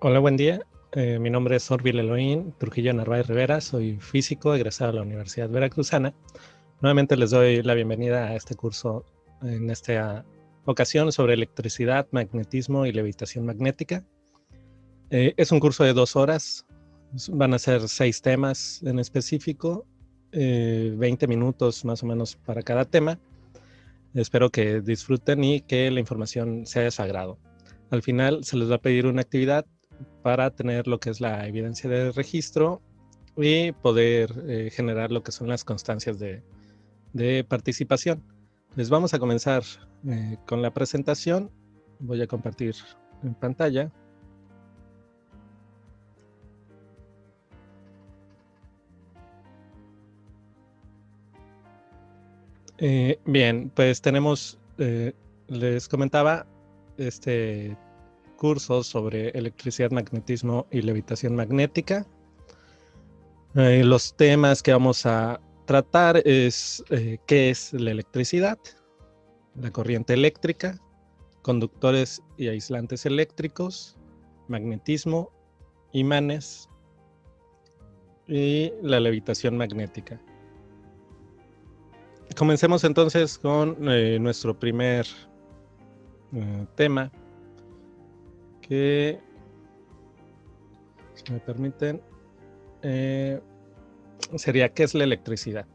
Hola, buen día. Mi nombre es Orville Elohim Trujillo Narváez Rivera. Soy físico egresado de la Universidad Veracruzana. Nuevamente les doy la bienvenida a este curso en esta ocasión sobre electricidad, magnetismo y levitación magnética. Es un curso de 2 horas. Van a ser 6 temas en específico, 20 minutos más o menos para cada tema. Espero que disfruten y que la información sea de su agrado. Al final se les va a pedir una actividad para tener lo que es la evidencia de registro y poder generar lo que son las constancias de participación. Les vamos a comenzar con la presentación. Voy a compartir en pantalla. Bien, pues tenemos, les comentaba, este curso sobre electricidad, magnetismo y levitación magnética. Los temas que vamos a tratar es qué es la electricidad, la corriente eléctrica, conductores y aislantes eléctricos, magnetismo, imanes y la levitación magnética. Comencemos entonces con nuestro primer tema, que, si me permiten, sería ¿qué es la electricidad?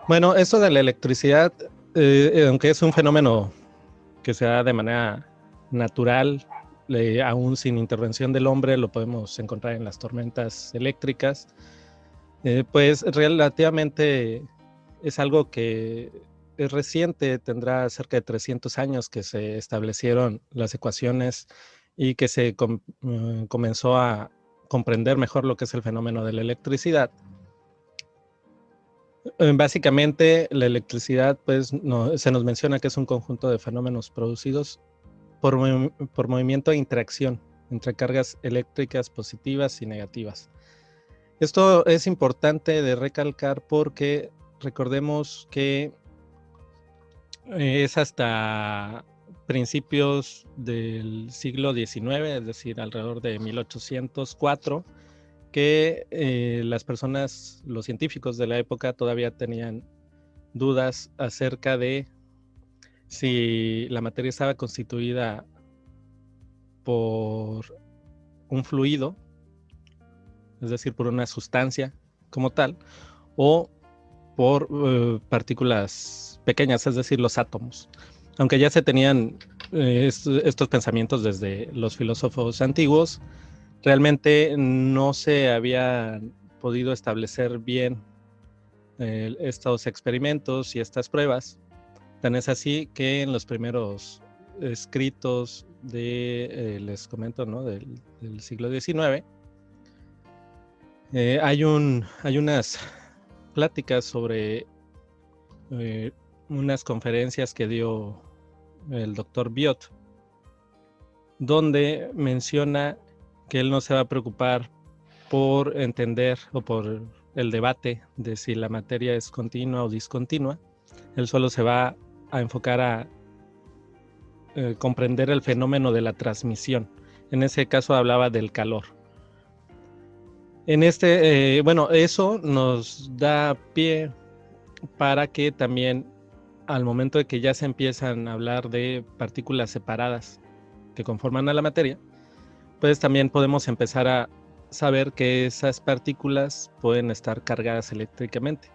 Bueno, esto de la electricidad, aunque es un fenómeno que se da de manera natural, aún sin intervención del hombre, lo podemos encontrar en las tormentas eléctricas, pues relativamente es algo que es reciente, tendrá cerca de 300 años que se establecieron las ecuaciones y que se comenzó a comprender mejor lo que es el fenómeno de la electricidad. Básicamente, la electricidad, pues, se nos menciona que es un conjunto de fenómenos producidos por movimiento e interacción entre cargas eléctricas positivas y negativas. Esto es importante de recalcar porque recordemos que es hasta principios del siglo XIX, es decir, alrededor de 1804, que las personas, los científicos de la época todavía tenían dudas acerca de si la materia estaba constituida por un fluido, es decir, por una sustancia como tal, o por partículas pequeñas, es decir, los átomos. Aunque ya se tenían estos pensamientos desde los filósofos antiguos, realmente no se había podido establecer bien estos experimentos y estas pruebas. Tan es así que en los primeros escritos les comento, ¿no? del siglo XIX, hay unas pláticas sobre unas conferencias que dio el doctor Biot, donde menciona que él no se va a preocupar por entender o por el debate de si la materia es continua o discontinua. Él solo se va a enfocar a comprender el fenómeno de la transmisión. En ese caso hablaba del calor. En bueno, eso nos da pie para que también al momento de que ya se empiezan a hablar de partículas separadas que conforman a la materia, pues también podemos empezar a saber que esas partículas pueden estar cargadas eléctricamente.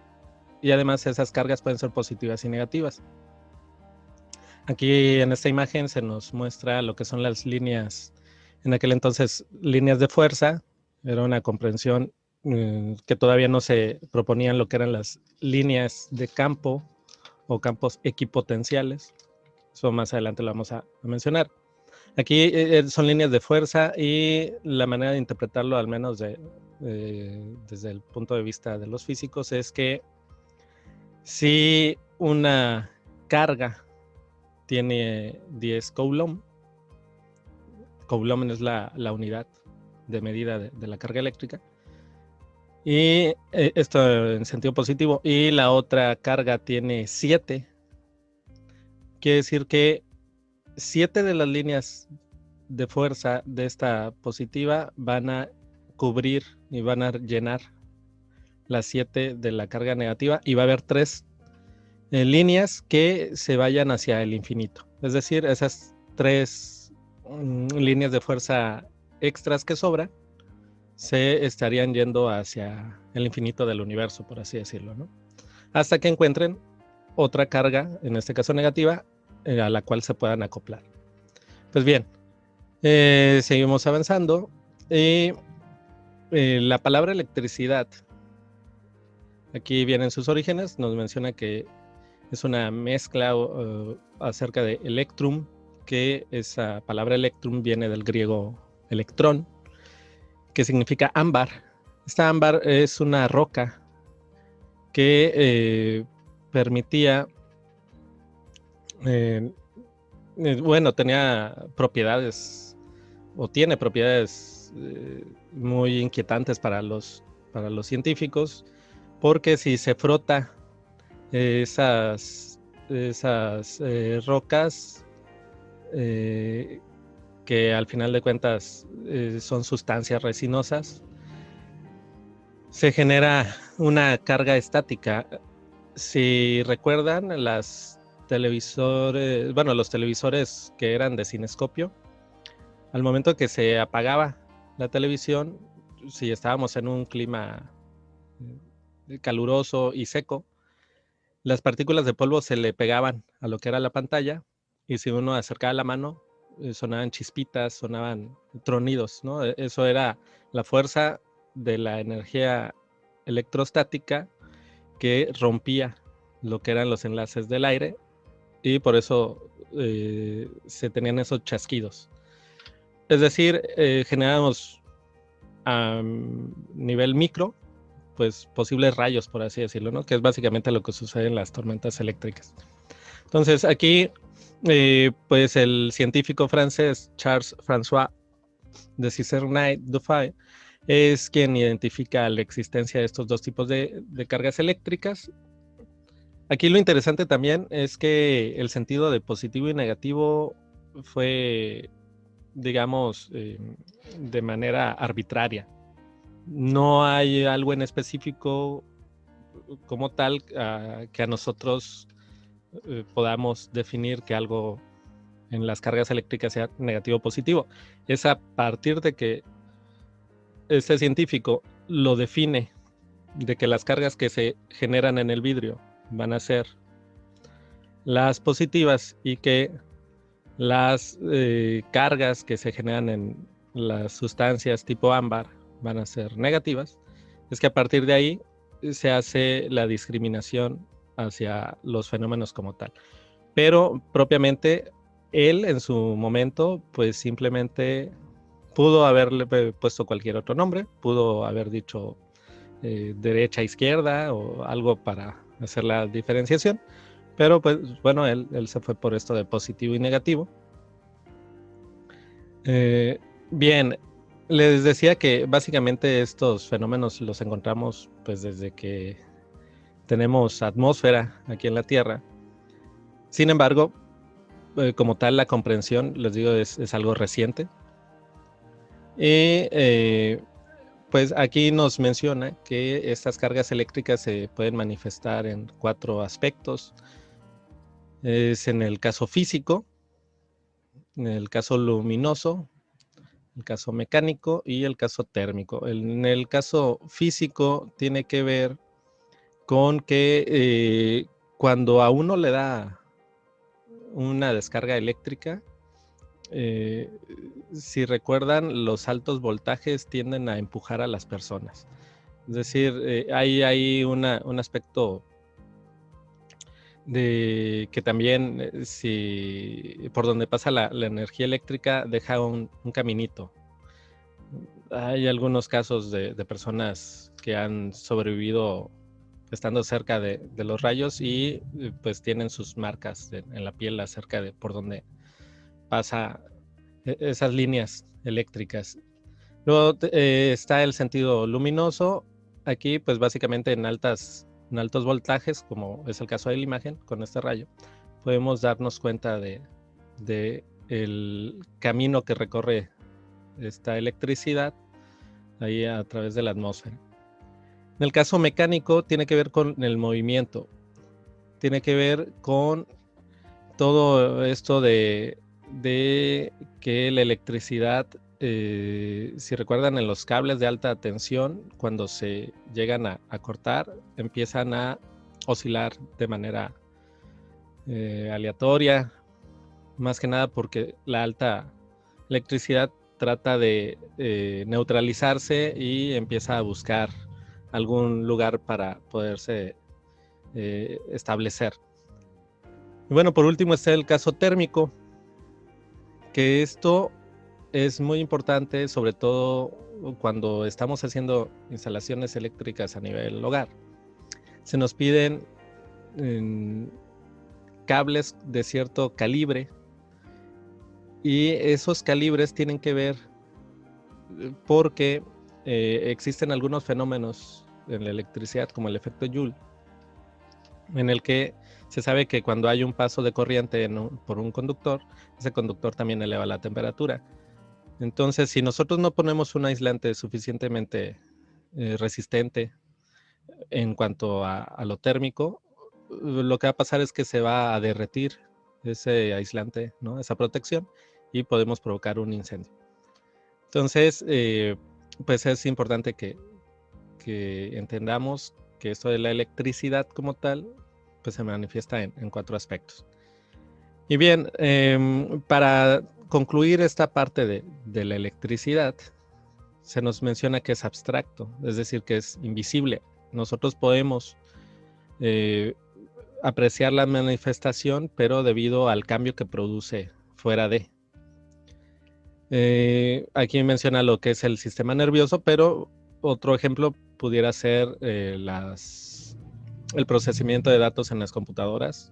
Y además esas cargas pueden ser positivas y negativas. Aquí en esta imagen se nos muestra lo que son las líneas, en aquel entonces líneas de fuerza. Era una comprensión que todavía no se proponían lo que eran las líneas de campo o campos equipotenciales. Eso más adelante lo vamos a mencionar. Aquí son líneas de fuerza y la manera de interpretarlo, al menos desde el punto de vista de los físicos, es que si una carga tiene 10 Coulomb. Coulomb es la unidad de medida de la carga eléctrica. Y esto en sentido positivo. Y la otra carga tiene 7. Quiere decir que 7 de las líneas de fuerza de esta positiva van a cubrir y van a llenar las 7 de la carga negativa, y va a haber 3 líneas que se vayan hacia el infinito. Es decir, esas 3 líneas de fuerza extras que sobran se estarían yendo hacia el infinito del universo, por así decirlo, ¿no? Hasta que encuentren otra carga, en este caso negativa, a la cual se puedan acoplar. Pues bien, seguimos avanzando. La palabra electricidad, aquí vienen sus orígenes, nos menciona que es una mezcla acerca de electrum, que esa palabra electrum viene del griego electrón, que significa ámbar. Esta ámbar es una roca que permitía, bueno, tenía propiedades, o tiene propiedades muy inquietantes para los científicos, porque si se frota esas rocas, que al final de cuentas son sustancias resinosas, se genera una carga estática. Si recuerdan, los televisores que eran de cinescopio, al momento que se apagaba la televisión, si estábamos en un clima caluroso y seco, las partículas de polvo se le pegaban a lo que era la pantalla, y si uno acercaba la mano, sonaban chispitas, sonaban tronidos, ¿no? Eso era la fuerza de la energía electrostática que rompía lo que eran los enlaces del aire, y por eso se tenían esos chasquidos. Es decir, generamos a nivel micro, pues posibles rayos, por así decirlo, ¿no? Que es básicamente lo que sucede en las tormentas eléctricas. Entonces aquí, pues el científico francés Charles-François de Cizernay-Dufay es quien identifica la existencia de estos 2 tipos de cargas eléctricas. Aquí lo interesante también es que el sentido de positivo y negativo fue, digamos, de manera arbitraria. No hay algo en específico como tal que a nosotros podamos definir que algo en las cargas eléctricas sea negativo o positivo. Es a partir de que este científico lo define, de que las cargas que se generan en el vidrio van a ser las positivas, y que las cargas que se generan en las sustancias tipo ámbar van a ser negativas. Es que a partir de ahí se hace la discriminación hacia los fenómenos como tal. Pero propiamente él en su momento pues simplemente pudo haberle puesto cualquier otro nombre, pudo haber dicho derecha, izquierda o algo para hacer la diferenciación, pero pues bueno, él se fue por esto de positivo y negativo. Bien, les decía que básicamente estos fenómenos los encontramos pues desde que tenemos atmósfera aquí en la Tierra. Sin embargo, como tal, la comprensión, les digo, es algo reciente. Y pues aquí nos menciona que estas cargas eléctricas se pueden manifestar en 4 aspectos. Es en el caso físico, en el caso luminoso, el caso mecánico y el caso térmico. En el caso físico tiene que ver con que cuando a uno le da una descarga eléctrica, si recuerdan, los altos voltajes tienden a empujar a las personas. Es decir, hay un aspecto de que también si por donde pasa la energía eléctrica deja un caminito. Hay algunos casos de personas que han sobrevivido estando cerca de los rayos, y pues tienen sus marcas en la piel acerca de por donde pasa esas líneas eléctricas. Luego está el sentido luminoso. Aquí pues básicamente en altos voltajes, como es el caso de la imagen con este rayo, podemos darnos cuenta de el camino que recorre esta electricidad ahí a través de la atmósfera. En el caso mecánico tiene que ver con el movimiento, tiene que ver con todo esto de que la electricidad, si recuerdan, en los cables de alta tensión, cuando se llegan a cortar, empiezan a oscilar de manera aleatoria, más que nada porque la alta electricidad trata de neutralizarse y empieza a buscar algún lugar para poderse establecer. Y bueno, por último está el caso térmico, que esto es muy importante, sobre todo cuando estamos haciendo instalaciones eléctricas a nivel hogar. Se nos piden cables de cierto calibre, y esos calibres tienen que ver porque existen algunos fenómenos en la electricidad, como el efecto Joule, en el que se sabe que cuando hay un paso de corriente por un conductor, ese conductor también eleva la temperatura. Entonces, si nosotros no ponemos un aislante suficientemente resistente en cuanto a lo térmico, lo que va a pasar es que se va a derretir ese aislante, ¿no? Esa protección, y podemos provocar un incendio. Entonces, pues es importante que entendamos que esto de la electricidad como tal, pues se manifiesta en 4 aspectos. Y bien, para concluir esta parte de la electricidad, se nos menciona que es abstracto, es decir, que es invisible. Nosotros podemos apreciar la manifestación, pero debido al cambio que produce fuera de. Aquí menciona lo que es el sistema nervioso, pero otro ejemplo pudiera ser el procesamiento de datos en las computadoras.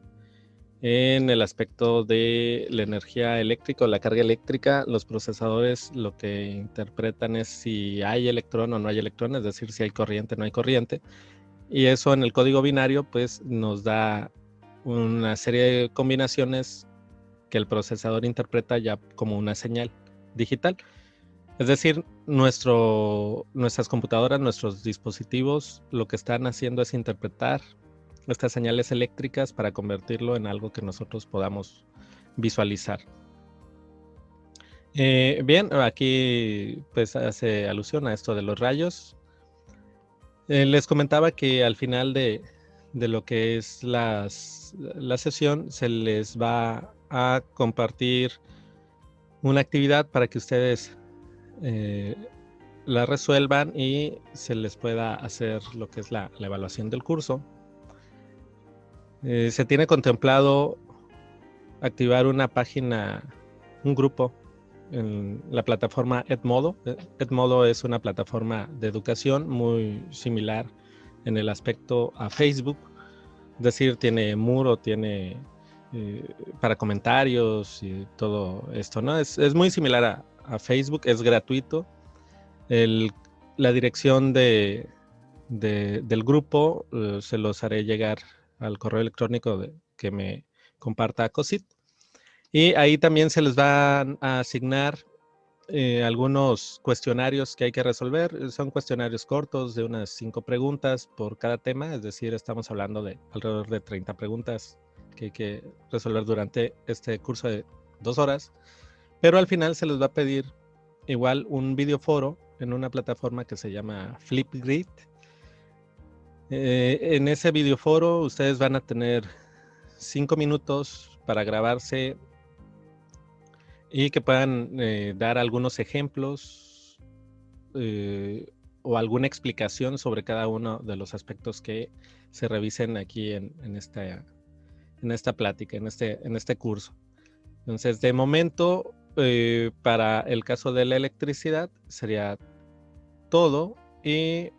En el aspecto de la energía eléctrica o la carga eléctrica, los procesadores lo que interpretan es si hay electrón o no hay electrón, es decir, si hay corriente o no hay corriente. Y eso en el código binario pues nos da una serie de combinaciones que el procesador interpreta ya como una señal digital. Es decir, nuestras computadoras, nuestros dispositivos, lo que están haciendo es interpretar estas señales eléctricas para convertirlo en algo que nosotros podamos visualizar. Bien, aquí pues hace alusión a esto de los rayos. Les comentaba que al final de lo que es la sesión se les va a compartir una actividad para que ustedes la resuelvan y se les pueda hacer lo que es la evaluación del curso. Se tiene contemplado activar una página, un grupo en la plataforma Edmodo. Edmodo es una plataforma de educación muy similar en el aspecto a Facebook. Es decir, tiene muro, tiene para comentarios y todo esto, ¿no? Es muy similar a Facebook, es gratuito. La dirección del grupo se los haré llegar al correo electrónico que me comparta COSIT. Y ahí también se les van a asignar algunos cuestionarios que hay que resolver. Son cuestionarios cortos de unas 5 preguntas por cada tema, es decir, estamos hablando de alrededor de 30 preguntas que hay que resolver durante este curso de 2 horas. Pero al final se les va a pedir igual un videoforo en una plataforma que se llama Flipgrid. En ese videoforo ustedes van a tener 5 minutos para grabarse y que puedan dar algunos ejemplos o alguna explicación sobre cada uno de los aspectos que se revisen aquí en esta plática, en este curso. Entonces, de momento, para el caso de la electricidad sería todo, y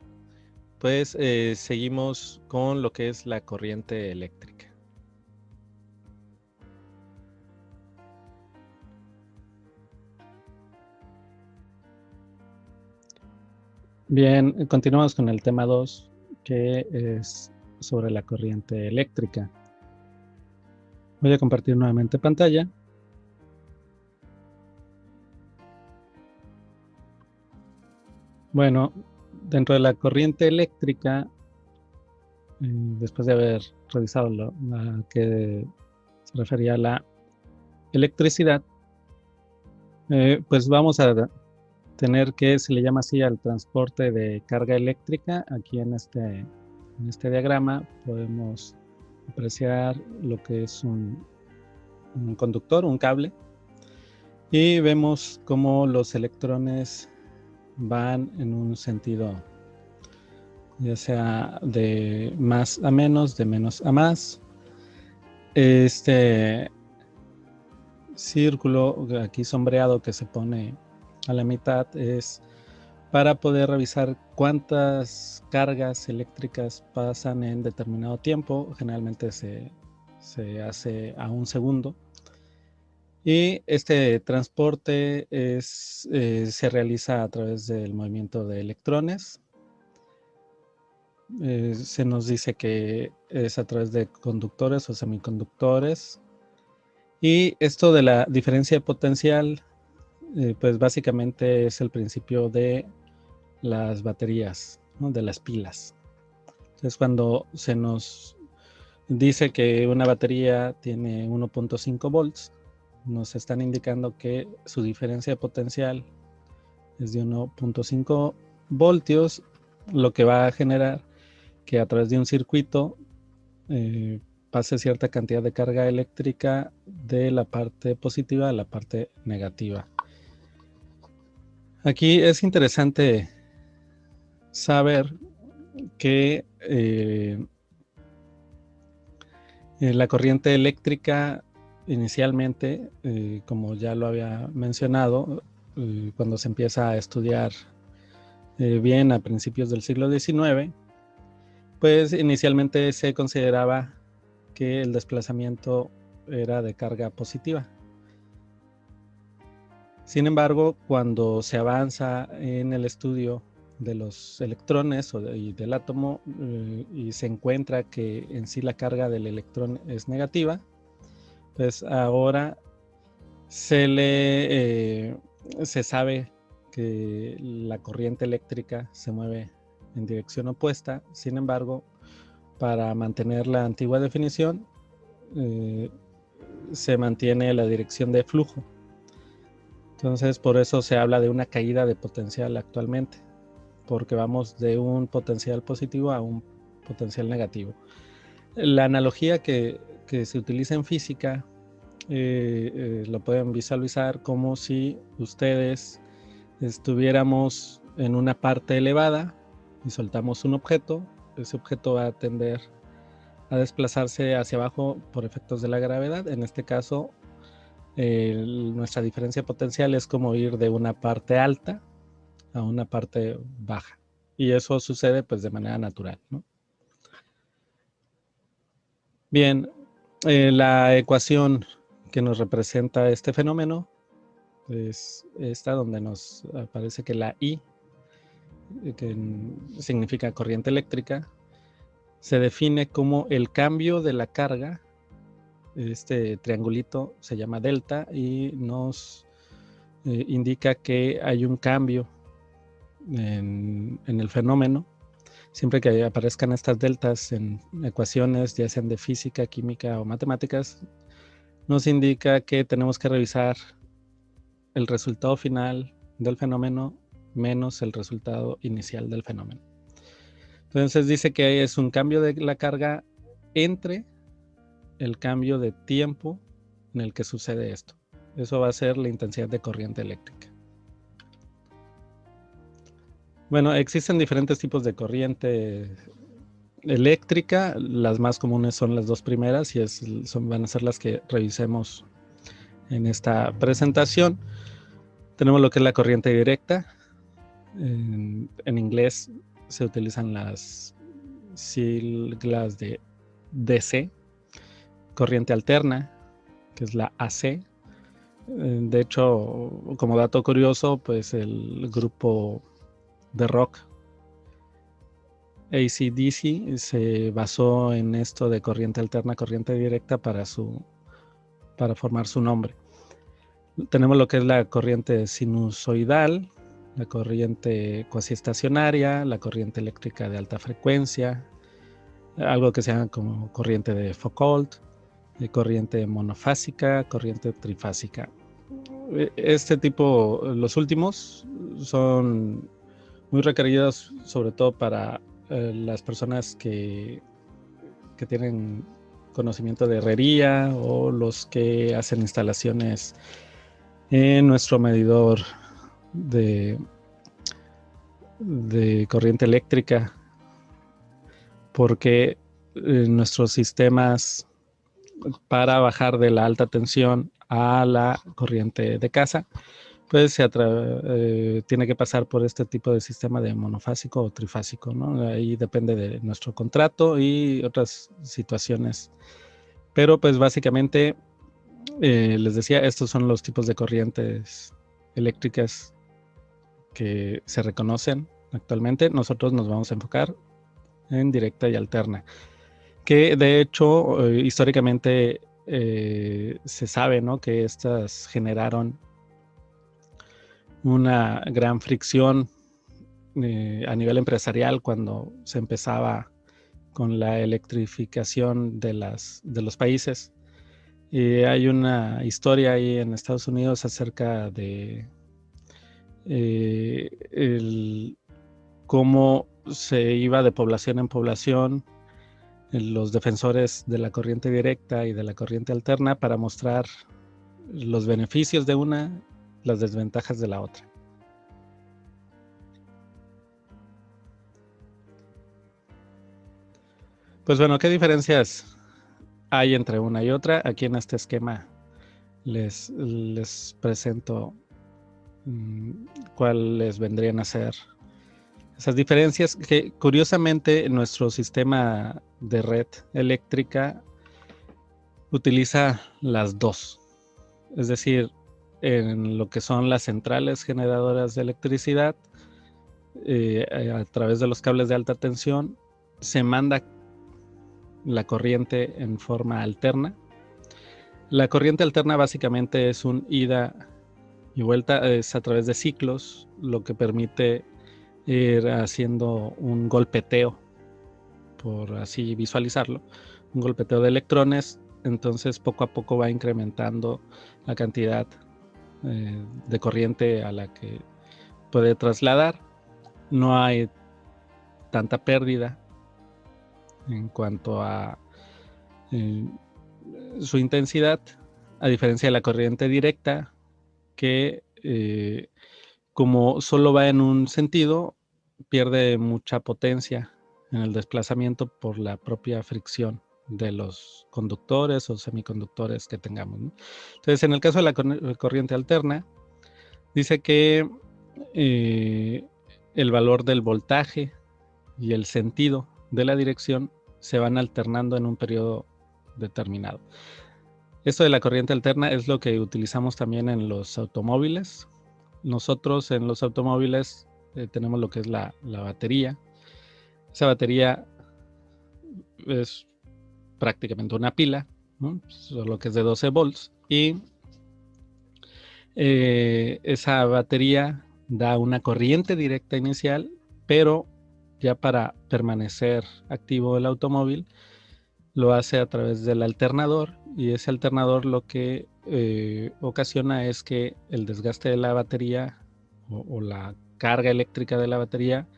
pues seguimos con lo que es la corriente eléctrica. Bien, continuamos con el tema 2, que es sobre la corriente eléctrica. Voy a compartir nuevamente pantalla. Bueno, dentro de la corriente eléctrica, después de haber revisado a qué se refería a la electricidad, pues vamos a tener que se le llama así al transporte de carga eléctrica. Aquí en este diagrama podemos apreciar lo que es un conductor, un cable, y vemos cómo los electrones van en un sentido, ya sea de más a menos, de menos a más. Este círculo aquí sombreado que se pone a la mitad es para poder revisar cuántas cargas eléctricas pasan en determinado tiempo. Generalmente se hace a un segundo. Y este transporte se realiza a través del movimiento de electrones. Se nos dice que es a través de conductores o semiconductores. Y esto de la diferencia de potencial, pues básicamente es el principio de las baterías, ¿no? De las pilas. Entonces, cuando se nos dice que una batería tiene 1.5 volts, nos están indicando que su diferencia de potencial es de 1.5 voltios, lo que va a generar que a través de un circuito pase cierta cantidad de carga eléctrica de la parte positiva a la parte negativa. Aquí es interesante saber que la corriente eléctrica inicialmente, como ya lo había mencionado, cuando se empieza a estudiar bien a principios del siglo XIX, pues inicialmente se consideraba que el desplazamiento era de carga positiva. Sin embargo, cuando se avanza en el estudio de los electrones y del átomo y se encuentra que en sí la carga del electrón es negativa, pues ahora se sabe que la corriente eléctrica se mueve en dirección opuesta. Sin embargo, para mantener la antigua definición, se mantiene la dirección de flujo. Entonces, por eso se habla de una caída de potencial actualmente, porque vamos de un potencial positivo a un potencial negativo. La analogía que se utiliza en física lo pueden visualizar como si ustedes estuviéramos en una parte elevada y soltamos un objeto. Ese objeto va a tender a desplazarse hacia abajo por efectos de la gravedad. En este caso, nuestra diferencia potencial es como ir de una parte alta a una parte baja. Y eso sucede pues de manera natural, ¿no? Bien, la ecuación que nos representa este fenómeno es esta, donde nos aparece que la I, que significa corriente eléctrica, se define como el cambio de la carga. Este triangulito se llama delta y nos indica que hay un cambio en el fenómeno. Siempre que aparezcan estas deltas en ecuaciones, ya sean de física, química o matemáticas, nos indica que tenemos que revisar el resultado final del fenómeno menos el resultado inicial del fenómeno. Entonces dice que es un cambio de la carga entre el cambio de tiempo en el que sucede esto. Eso va a ser la intensidad de corriente eléctrica. Bueno, existen diferentes tipos de corriente eléctrica. Las más comunes son las dos primeras y van a ser las que revisemos en esta presentación. Tenemos lo que es la corriente directa. En inglés se utilizan las siglas de DC. Corriente alterna, que es la AC. De hecho, como dato curioso, pues el grupo de rock AC/DC se basó en esto de corriente alterna, corriente directa para formar su nombre. Tenemos lo que es la corriente sinusoidal, la corriente cuasiestacionaria, la corriente eléctrica de alta frecuencia, algo que se llama como corriente de Foucault, corriente monofásica, corriente trifásica. Este tipo, los últimos, son muy requeridos sobre todo para las personas que tienen conocimiento de herrería o los que hacen instalaciones en nuestro medidor de corriente eléctrica, porque nuestros sistemas para bajar de la alta tensión a la corriente de casa, pues tiene que pasar por este tipo de sistema de monofásico o trifásico, ¿no? Ahí depende de nuestro contrato y otras situaciones. Pero pues básicamente, les decía, estos son los tipos de corrientes eléctricas que se reconocen actualmente. Nosotros nos vamos a enfocar en directa y alterna, que de hecho históricamente se sabe, ¿no?, que estas generaron una gran fricción a nivel empresarial cuando se empezaba con la electrificación de los países. Hay una historia ahí en Estados Unidos acerca de cómo se iba de población en población los defensores de la corriente directa y de la corriente alterna para mostrar los beneficios de una, las desventajas de la otra. Pues bueno, ¿qué diferencias hay entre una y otra? Aquí en este esquema les presento cuáles vendrían a ser esas diferencias, que curiosamente nuestro sistema de red eléctrica utiliza las dos. Es decir, en lo que son las centrales generadoras de electricidad, a través de los cables de alta tensión, se manda la corriente en forma alterna. La corriente alterna básicamente es un ida y vuelta, es a través de ciclos, lo que permite ir haciendo un golpeteo, por así visualizarlo, un golpeteo de electrones. Entonces poco a poco va incrementando la cantidad de corriente a la que puede trasladar. No hay tanta pérdida en cuanto a su intensidad, a diferencia de la corriente directa, que como solo va en un sentido, pierde mucha potencia en el desplazamiento por la propia fricción de los conductores o semiconductores que tengamos, ¿no? Entonces, en el caso de la corriente alterna, dice que el valor del voltaje y el sentido de la dirección se van alternando en un periodo determinado. Esto de la corriente alterna es lo que utilizamos también en los automóviles. Nosotros en los automóviles tenemos lo que es la batería. Esa batería es prácticamente una pila, ¿no?, solo que es de 12 volts. Y esa batería da una corriente directa inicial, pero ya para permanecer activo el automóvil lo hace a través del alternador, y ese alternador lo que ocasiona es que el desgaste de la batería o la carga eléctrica de la batería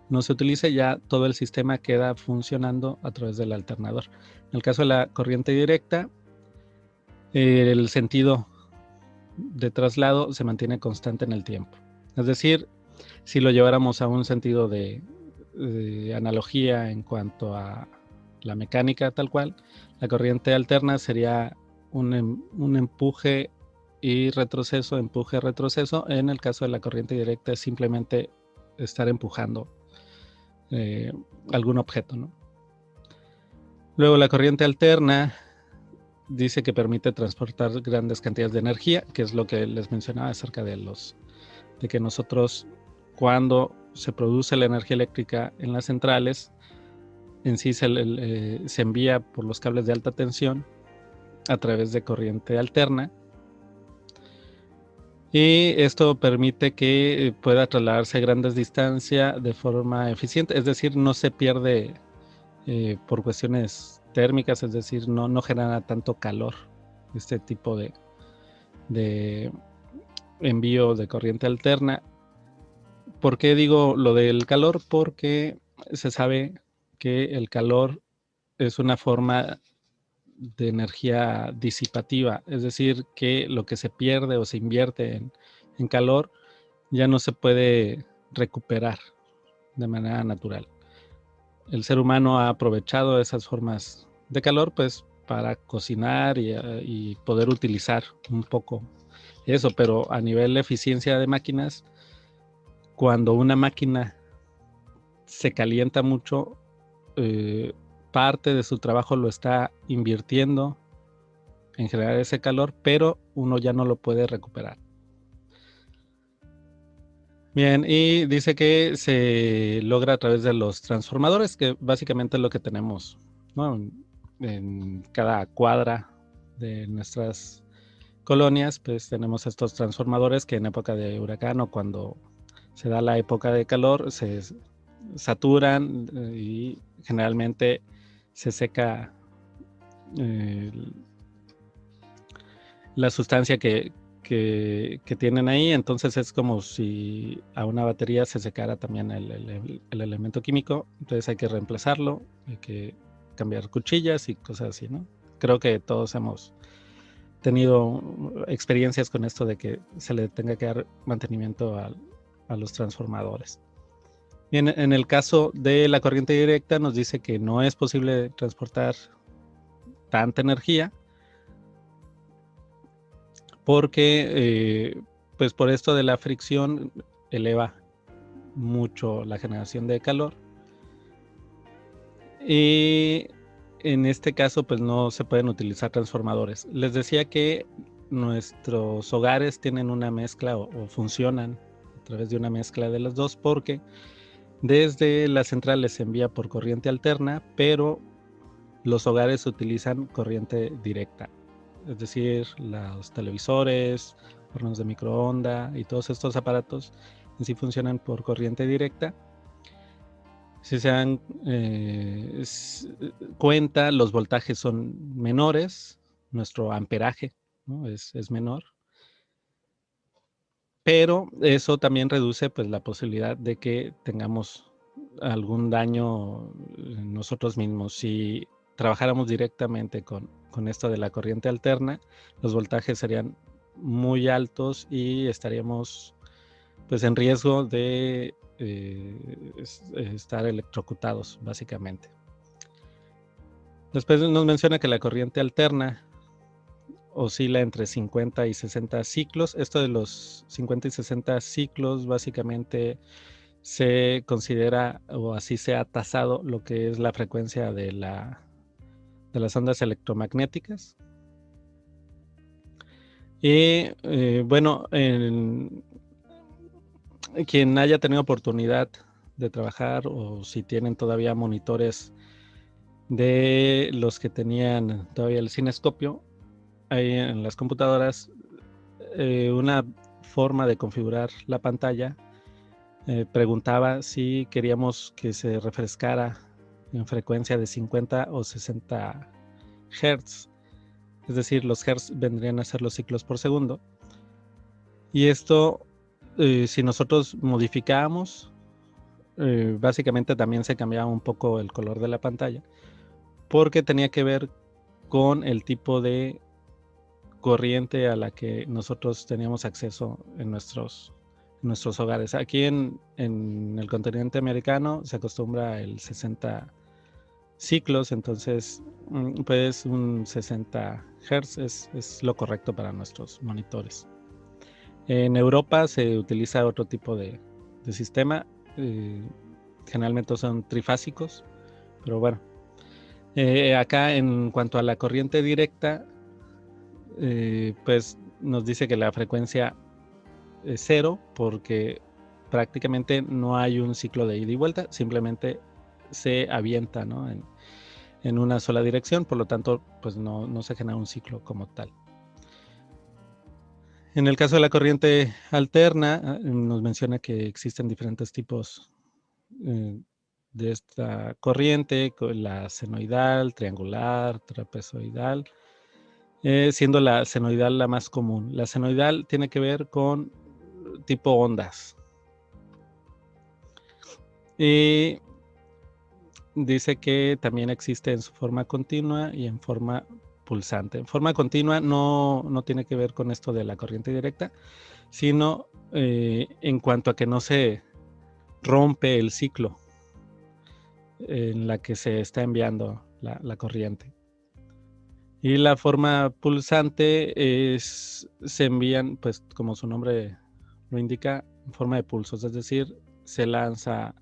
no se utilice, ya todo el sistema queda funcionando a través del alternador. En el caso de la corriente directa, el sentido de traslado se mantiene constante en el tiempo. Es decir, si lo lleváramos a un sentido de analogía en cuanto a la mecánica tal cual, la corriente alterna sería un empuje y retroceso, empuje, retroceso. En el caso de la corriente directa es simplemente estar empujando algún objeto, ¿no? Luego la corriente alterna dice que permite transportar grandes cantidades de energía, que es lo que les mencionaba acerca de que nosotros, cuando se produce la energía eléctrica en las centrales, en sí se envía por los cables de alta tensión a través de corriente alterna, Y esto permite que pueda trasladarse a grandes distancias de forma eficiente, es decir, no se pierde por cuestiones térmicas, es decir, no genera tanto calor este tipo de envío de corriente alterna. ¿Por qué digo lo del calor? Porque se sabe que el calor es una forma de energía disipativa, es decir, que lo que se pierde o se invierte en calor ya no se puede recuperar de manera natural. El ser humano ha aprovechado esas formas de calor pues para cocinar y poder utilizar un poco eso, pero a nivel de eficiencia de máquinas, cuando una máquina se calienta mucho, parte de su trabajo lo está invirtiendo en generar ese calor, pero uno ya no lo puede recuperar. Bien, y dice que se logra a través de los transformadores, que básicamente es lo que tenemos, ¿no? En cada cuadra de nuestras colonias, pues tenemos estos transformadores que en época de huracán o cuando se da la época de calor se saturan y generalmente se seca la sustancia que tienen ahí, entonces es como si a una batería se secara también el elemento químico, entonces hay que reemplazarlo, hay que cambiar cuchillas y cosas así, ¿no? Creo que todos hemos tenido experiencias con esto de que se le tenga que dar mantenimiento a los transformadores. Bien, en el caso de la corriente directa nos dice que no es posible transportar tanta energía porque pues por esto de la fricción eleva mucho la generación de calor y en este caso pues no se pueden utilizar transformadores. Les decía que nuestros hogares tienen una mezcla o funcionan a través de una mezcla de las dos porque desde las centrales se envía por corriente alterna, pero los hogares utilizan corriente directa. Es decir, los televisores, hornos de microondas y todos estos aparatos en sí funcionan por corriente directa. Si se dan cuenta, los voltajes son menores, nuestro amperaje, ¿no? es menor, pero eso también reduce pues, la posibilidad de que tengamos algún daño nosotros mismos. Si trabajáramos directamente con esto de la corriente alterna, los voltajes serían muy altos y estaríamos pues en riesgo de estar electrocutados básicamente. Después nos menciona que la corriente alterna oscila entre 50 y 60 ciclos. Esto de los 50 y 60 ciclos básicamente se considera o así se ha tasado lo que es la frecuencia de las ondas electromagnéticas. Y bueno, quien haya tenido oportunidad de trabajar o si tienen todavía monitores de los que tenían todavía el cinescopio, ahí en las computadoras, una forma de configurar la pantalla preguntaba si queríamos que se refrescara en frecuencia de 50 o 60 Hz. Es decir, los Hz vendrían a ser los ciclos por segundo. Y esto, si nosotros modificábamos, básicamente también se cambiaba un poco el color de la pantalla, porque tenía que ver con el tipo de corriente a la que nosotros teníamos acceso en nuestros hogares. Aquí en el continente americano se acostumbra el 60 ciclos, entonces pues un 60 Hz es lo correcto para nuestros monitores. En Europa se utiliza otro tipo de sistema, generalmente son trifásicos, pero bueno. Acá en cuanto a la corriente directa, pues nos dice que la frecuencia es 0 porque prácticamente no hay un ciclo de ida y vuelta, simplemente se avienta, ¿no? en una sola dirección, por lo tanto pues no se genera un ciclo como tal. En el caso de la corriente alterna, nos menciona que existen diferentes tipos de esta corriente, la senoidal, triangular, trapezoidal, siendo la senoidal la más común. La senoidal tiene que ver con tipo ondas. Y dice que también existe en su forma continua y en forma pulsante. En forma continua no tiene que ver con esto de la corriente directa, sino en cuanto a que no se rompe el ciclo en la que se está enviando la corriente. Y la forma pulsante se envían, pues como su nombre lo indica, en forma de pulsos, es decir, se lanza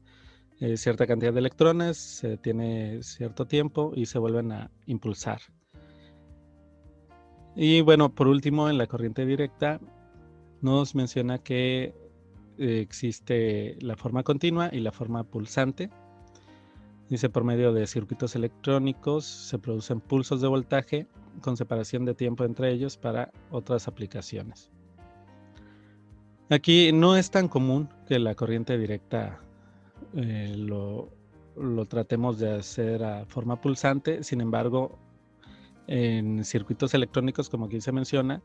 cierta cantidad de electrones, se tiene cierto tiempo y se vuelven a impulsar. Y bueno, por último, en la corriente directa nos menciona que existe la forma continua y la forma pulsante. Dice, por medio de circuitos electrónicos se producen pulsos de voltaje con separación de tiempo entre ellos para otras aplicaciones. Aquí no es tan común que la corriente directa lo tratemos de hacer a forma pulsante. Sin embargo, en circuitos electrónicos, como aquí se menciona,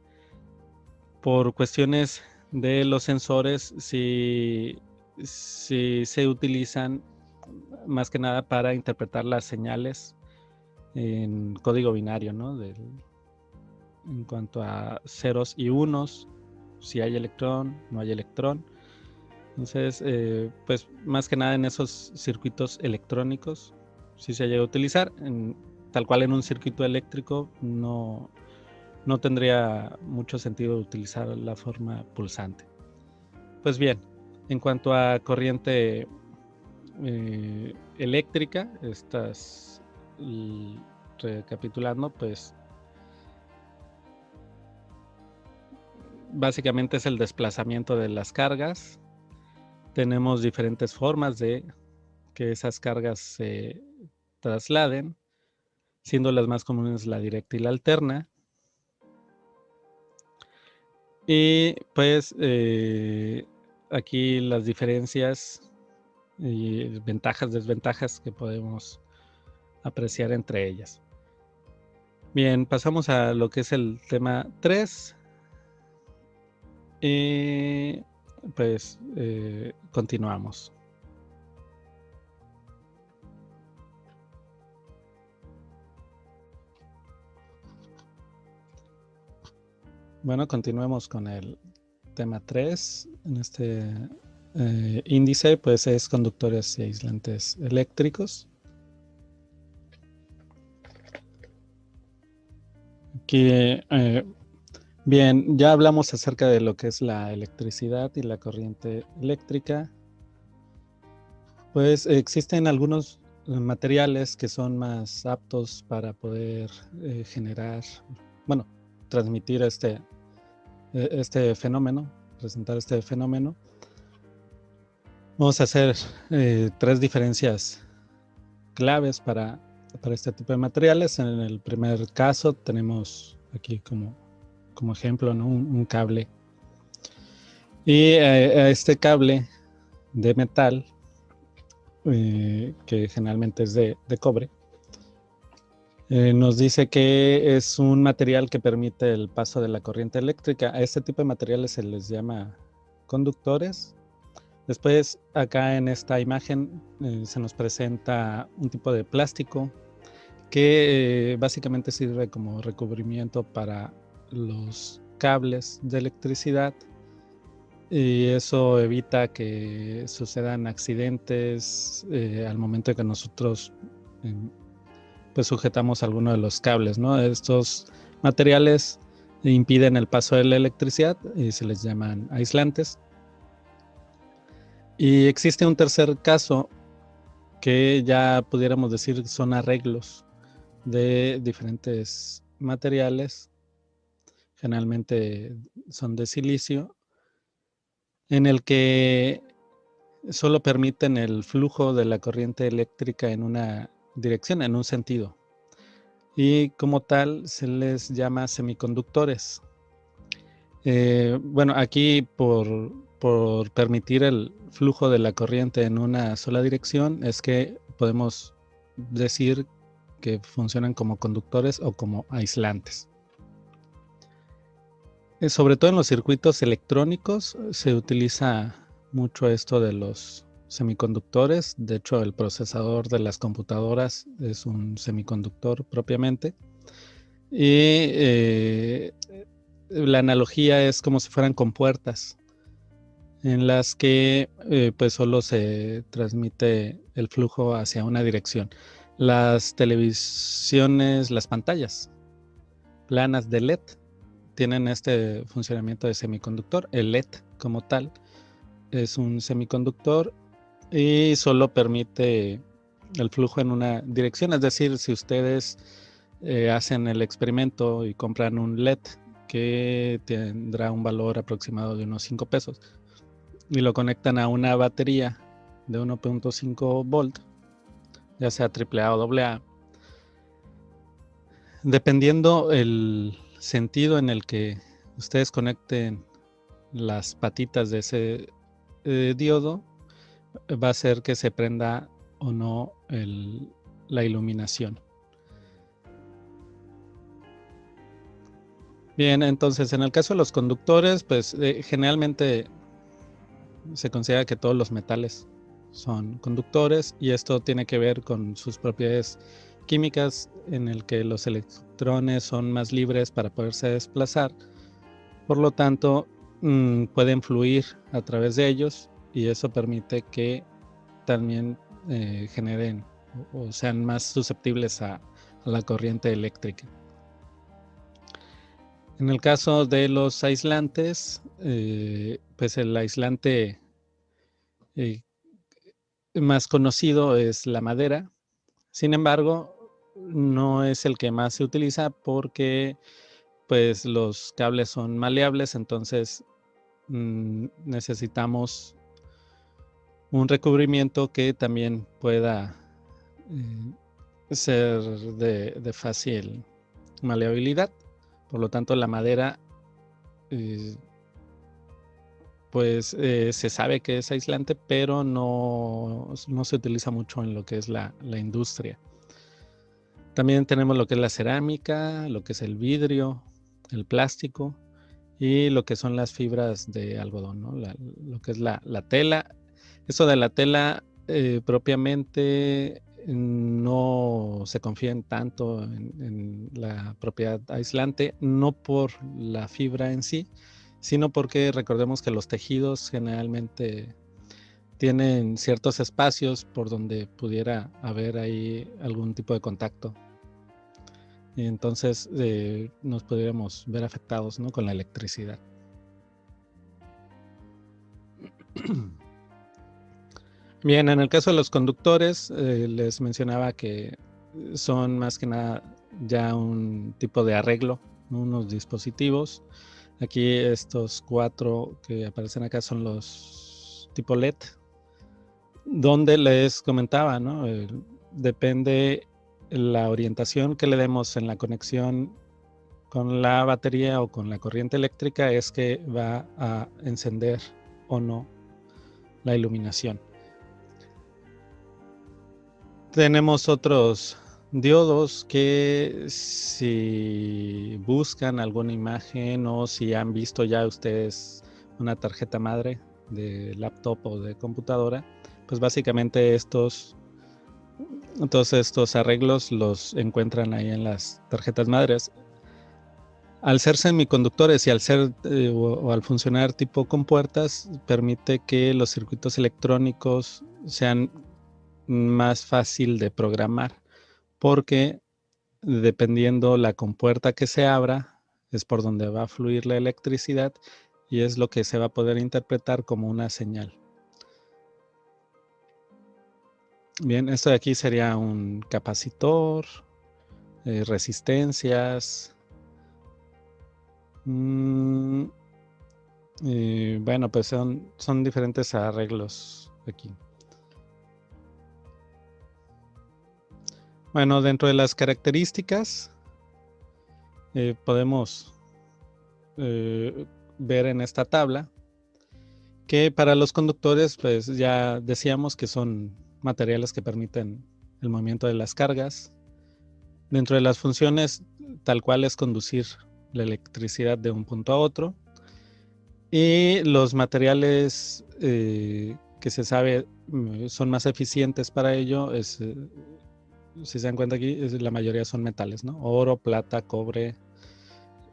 por cuestiones de los sensores, sí se utilizan más que nada para interpretar las señales en código binario, ¿no? En cuanto a ceros y unos, si hay electrón, no hay electrón. Entonces, pues más que nada en esos circuitos electrónicos sí se llega a utilizar. Tal cual en un circuito eléctrico no tendría mucho sentido utilizar la forma pulsante. Pues bien, en cuanto a corriente eléctrica, recapitulando, pues básicamente es el desplazamiento de las cargas. Tenemos diferentes formas de que esas cargas se trasladen, siendo las más comunes la directa y la alterna. Y pues aquí las diferencias y ventajas, desventajas que podemos apreciar entre ellas. Bien, pasamos a lo que es el tema 3. Y pues continuamos. Bueno, continuemos con el tema 3. En este índice, pues es conductores y aislantes eléctricos. Aquí, bien, ya hablamos acerca de lo que es la electricidad y la corriente eléctrica. Pues existen algunos materiales que son más aptos para poder generar, bueno, transmitir este fenómeno, presentar este fenómeno. Vamos a hacer 3 diferencias claves para este tipo de materiales. En el primer caso tenemos aquí como ejemplo, ¿no? un cable. Y este cable de metal, que generalmente es de cobre, nos dice que es un material que permite el paso de la corriente eléctrica. A este tipo de materiales se les llama conductores. Después, acá en esta imagen se nos presenta un tipo de plástico que básicamente sirve como recubrimiento para los cables de electricidad, y eso evita que sucedan accidentes al momento de que nosotros pues sujetamos alguno de los cables, ¿no? Estos materiales impiden el paso de la electricidad y se les llaman aislantes. Y existe un tercer caso que ya pudiéramos decir son arreglos de diferentes materiales, generalmente son de silicio, en el que solo permiten el flujo de la corriente eléctrica en una dirección, en un sentido. Y como tal se les llama semiconductores. Bueno, aquí por permitir el flujo de la corriente en una sola dirección es que podemos decir que funcionan como conductores o como aislantes. Sobre todo en los circuitos electrónicos se utiliza mucho esto de los semiconductores. De hecho, el procesador de las computadoras es un semiconductor propiamente. Y la analogía es como si fueran compuertas en las que pues solo se transmite el flujo hacia una dirección. Las televisiones, las pantallas planas de LED tienen este funcionamiento de semiconductor. El LED como tal es un semiconductor y solo permite el flujo en una dirección. Es decir, si ustedes hacen el experimento y compran un LED que tendrá un valor aproximado de unos 5 pesos y lo conectan a una batería de 1.5 volt, ya sea AAA o AA, dependiendo el sentido en el que ustedes conecten las patitas de ese diodo, va a hacer que se prenda o no la iluminación. Bien, entonces en el caso de los conductores, pues generalmente se considera que todos los metales son conductores y esto tiene que ver con sus propiedades químicas en el que los electrones son más libres para poderse desplazar. Por lo tanto, pueden fluir a través de ellos y eso permite que también generen o sean más susceptibles a la corriente eléctrica. En el caso de los aislantes, pues el aislante más conocido es la madera. Sin embargo, no es el que más se utiliza porque pues los cables son maleables, entonces necesitamos un recubrimiento que también pueda ser de fácil maleabilidad. Por lo tanto, la madera pues se sabe que es aislante, pero no se utiliza mucho en lo que es la industria. También tenemos lo que es la cerámica, lo que es el vidrio, el plástico y lo que son las fibras de algodón, ¿no? Lo que es la tela. Eso de la tela propiamente no se confía en tanto en la propiedad aislante, no por la fibra en sí, sino porque recordemos que los tejidos generalmente tienen ciertos espacios por donde pudiera haber ahí algún tipo de contacto. Y entonces nos podríamos ver afectados, ¿no?, con la electricidad. Bien, en el caso de los conductores, les mencionaba que son más que nada ya un tipo de arreglo, ¿no?, unos dispositivos. Aquí estos 4 que aparecen acá son los tipo LED, donde les comentaba, ¿no? Depende la orientación que le demos en la conexión con la batería o con la corriente eléctrica es que va a encender o no la iluminación. Tenemos otros diodos que si buscan alguna imagen o si han visto ya ustedes una tarjeta madre de laptop o de computadora, pues básicamente todos estos arreglos los encuentran ahí en las tarjetas madres. Al ser semiconductores y al ser o al funcionar tipo compuertas, permite que los circuitos electrónicos sean más fácil de programar, porque dependiendo la compuerta que se abra, es por donde va a fluir la electricidad y es lo que se va a poder interpretar como una señal. Bien, esto de aquí sería un capacitor, resistencias. Bueno, pues son diferentes arreglos aquí. Bueno, dentro de las características podemos ver en esta tabla que para los conductores, pues ya decíamos que son materiales que permiten el movimiento de las cargas. Dentro de las funciones, tal cual es conducir la electricidad de un punto a otro. Y los materiales que se sabe son más eficientes para ello, si se dan cuenta aquí, la mayoría son metales, ¿no? Oro, plata, cobre,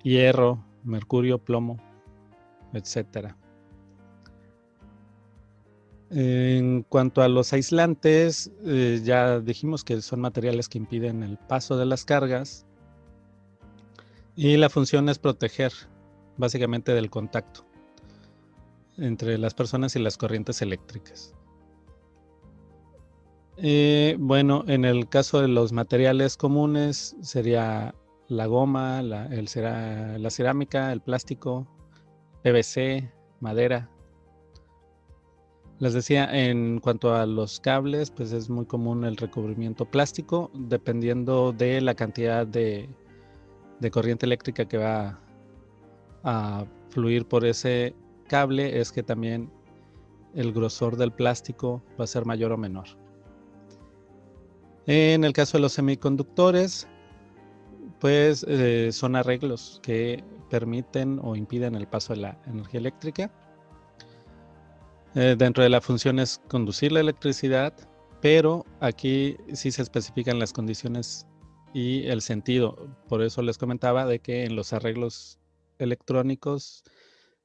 hierro, mercurio, plomo, etcétera. En cuanto a los aislantes, ya dijimos que son materiales que impiden el paso de las cargas y la función es proteger básicamente del contacto entre las personas y las corrientes eléctricas. Bueno, en el caso de los materiales comunes sería la goma, la cerámica, el plástico, PVC, madera. Les decía, en cuanto a los cables, pues es muy común el recubrimiento plástico, dependiendo de la cantidad de corriente eléctrica que va a fluir por ese cable, es que también el grosor del plástico va a ser mayor o menor. En el caso de los semiconductores, pues son arreglos que permiten o impiden el paso de la energía eléctrica. Dentro de la función es conducir la electricidad, pero aquí sí se especifican las condiciones y el sentido. Por eso les comentaba de que en los arreglos electrónicos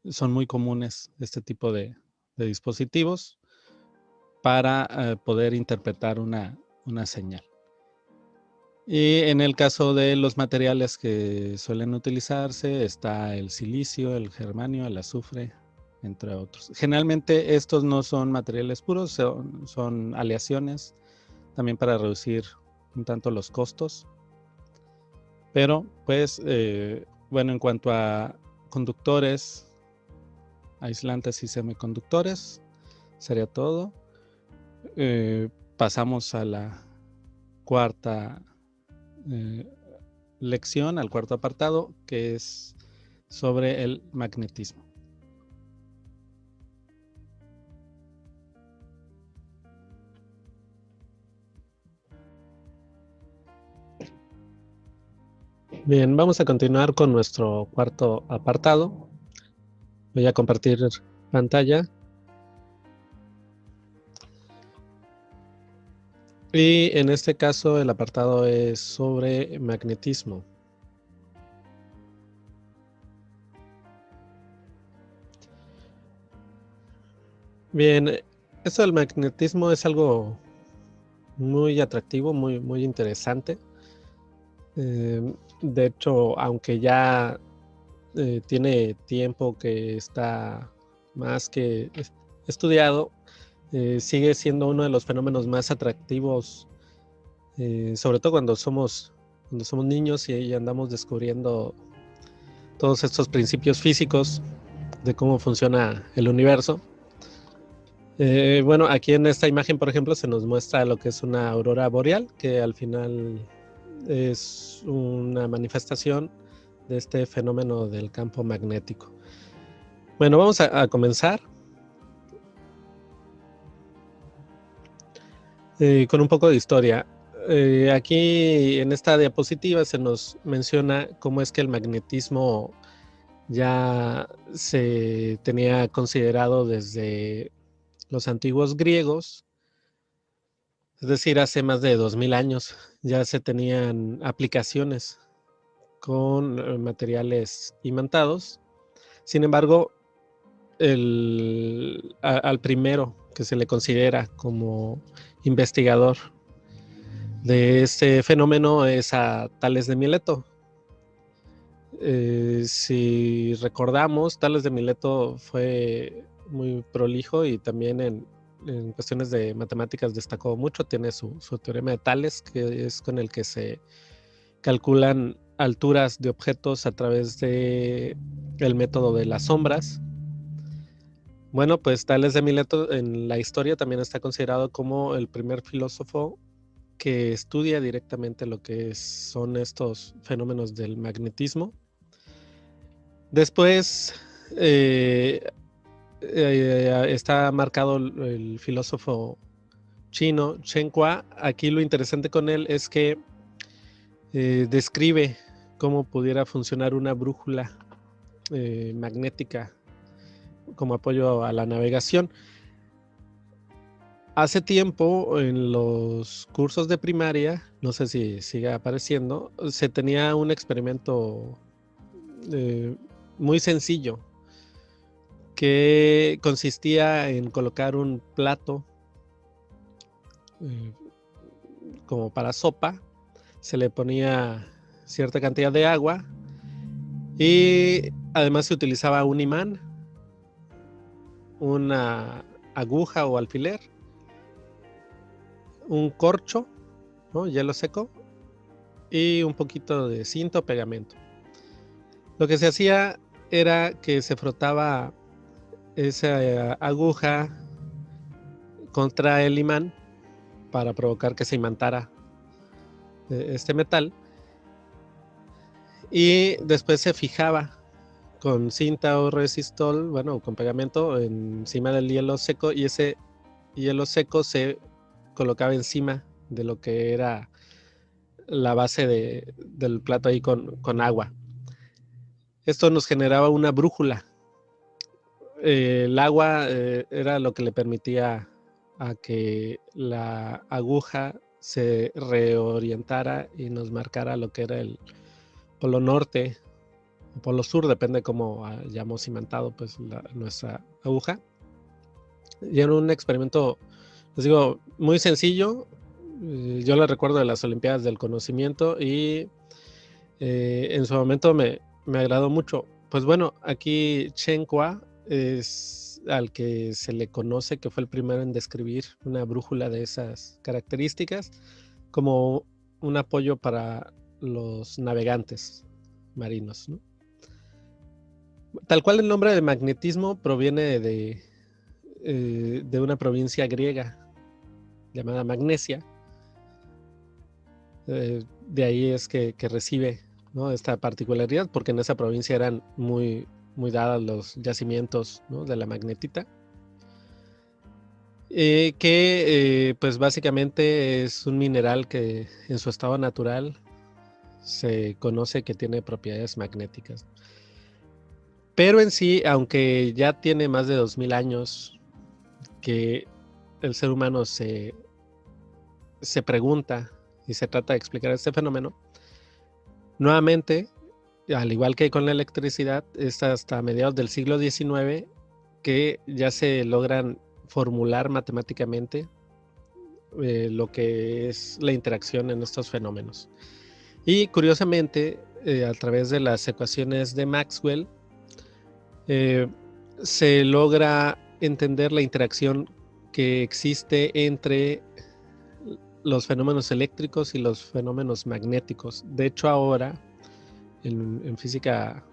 son muy comunes este tipo de dispositivos para poder interpretar una señal. Y en el caso de los materiales que suelen utilizarse está el silicio, el germanio, el azufre, entre otros. Generalmente estos no son materiales puros, son aleaciones, también para reducir un tanto los costos. Pero pues, bueno, en cuanto a conductores, aislantes y semiconductores, sería todo. Pasamos a la cuarta lección, al cuarto apartado, que es sobre el magnetismo. Bien, vamos a continuar con nuestro cuarto apartado. Voy a compartir pantalla. Y en este caso el apartado es sobre magnetismo. Bien, esto del magnetismo es algo muy atractivo, muy interesante. De hecho, aunque ya tiene tiempo que está más que estudiado, sigue siendo uno de los fenómenos más atractivos, sobre todo cuando somos niños y andamos descubriendo todos estos principios físicos de cómo funciona el universo. Bueno, aquí en esta imagen, por ejemplo, se nos muestra lo que es una aurora boreal, que al final es una manifestación de este fenómeno del campo magnético. Bueno, vamos a comenzar con un poco de historia. Aquí en esta diapositiva se nos menciona cómo es que el magnetismo ya se tenía considerado desde los antiguos griegos, es decir, hace más de 2000 años ya se tenían aplicaciones con materiales imantados. Sin embargo, al primero que se le considera como investigador de este fenómeno es a Tales de Mileto. Si recordamos, Tales de Mileto fue muy prolijo y también en cuestiones de matemáticas destacó mucho. Tiene su teorema de Tales, que es con el que se calculan alturas de objetos a través de el método de las sombras. Bueno, pues Tales de Mileto en la historia también está considerado como el primer filósofo que estudia directamente lo que son estos fenómenos del magnetismo. Después eh, está marcado el filósofo chino Chen Hua. Aquí lo interesante con él es que describe cómo pudiera funcionar una brújula magnética como apoyo a la navegación. Hace tiempo en los cursos de primaria, no sé si sigue apareciendo, se tenía un experimento muy sencillo que consistía en colocar un plato como para sopa, se le ponía cierta cantidad de agua y además se utilizaba un imán, una aguja o alfiler, un corcho, ¿no? Hielo seco y un poquito de cinta o pegamento. Lo que se hacía era que se frotaba esa aguja contra el imán para provocar que se imantara este metal y después se fijaba con cinta o resistol, bueno, o con pegamento encima del hielo seco, y ese hielo seco se colocaba encima de lo que era la base del plato ahí con agua. Esto nos generaba una brújula. El agua era lo que le permitía a que la aguja se reorientara y nos marcara lo que era el polo norte o polo sur, depende cómo hayamos cimentado pues nuestra aguja. Y era un experimento, les digo, muy sencillo. Yo lo recuerdo de las Olimpiadas del Conocimiento y en su momento me agradó mucho. Pues bueno, aquí Chen Hua es al que se le conoce que fue el primero en describir una brújula de esas características como un apoyo para los navegantes marinos, ¿no? Tal cual el nombre de magnetismo proviene de una provincia griega llamada Magnesia. De ahí es que recibe, ¿no?, esta particularidad, porque en esa provincia eran muy dadas los yacimientos, ¿no?, de la magnetita, que pues básicamente es un mineral que en su estado natural se conoce que tiene propiedades magnéticas. Pero en sí, aunque ya tiene más de 2000 años que el ser humano se pregunta y se trata de explicar este fenómeno, nuevamente, al igual que con la electricidad, es hasta mediados del siglo XIX que ya se logran formular matemáticamente lo que es la interacción en estos fenómenos. Y curiosamente, a través de las ecuaciones de Maxwell, se logra entender la interacción que existe entre los fenómenos eléctricos y los fenómenos magnéticos. De hecho, ahora en física,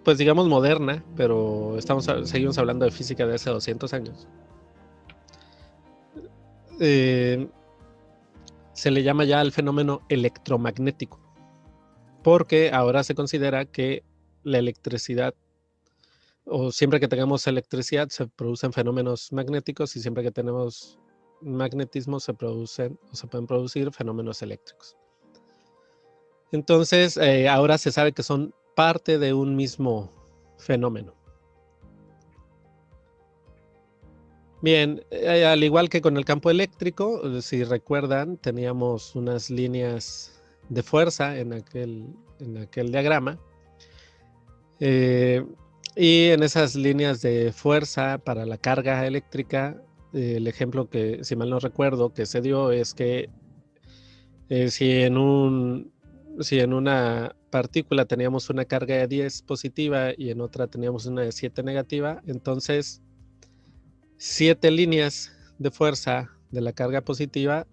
pues digamos moderna, pero seguimos hablando de física de hace 200 años, se le llama ya al fenómeno electromagnético, porque ahora se considera que la electricidad, o siempre que tengamos electricidad, se producen fenómenos magnéticos, y siempre que tenemos magnetismo se pueden producir fenómenos eléctricos. Entonces, ahora se sabe que son parte de un mismo fenómeno. Bien, al igual que con el campo eléctrico, si recuerdan, teníamos unas líneas de fuerza en aquel diagrama. Y en esas líneas de fuerza para la carga eléctrica, el ejemplo que, si mal no recuerdo, que se dio es que si en una partícula teníamos una carga de 10 positiva y en otra teníamos una de 7 negativa, entonces 7 líneas de fuerza de la carga positiva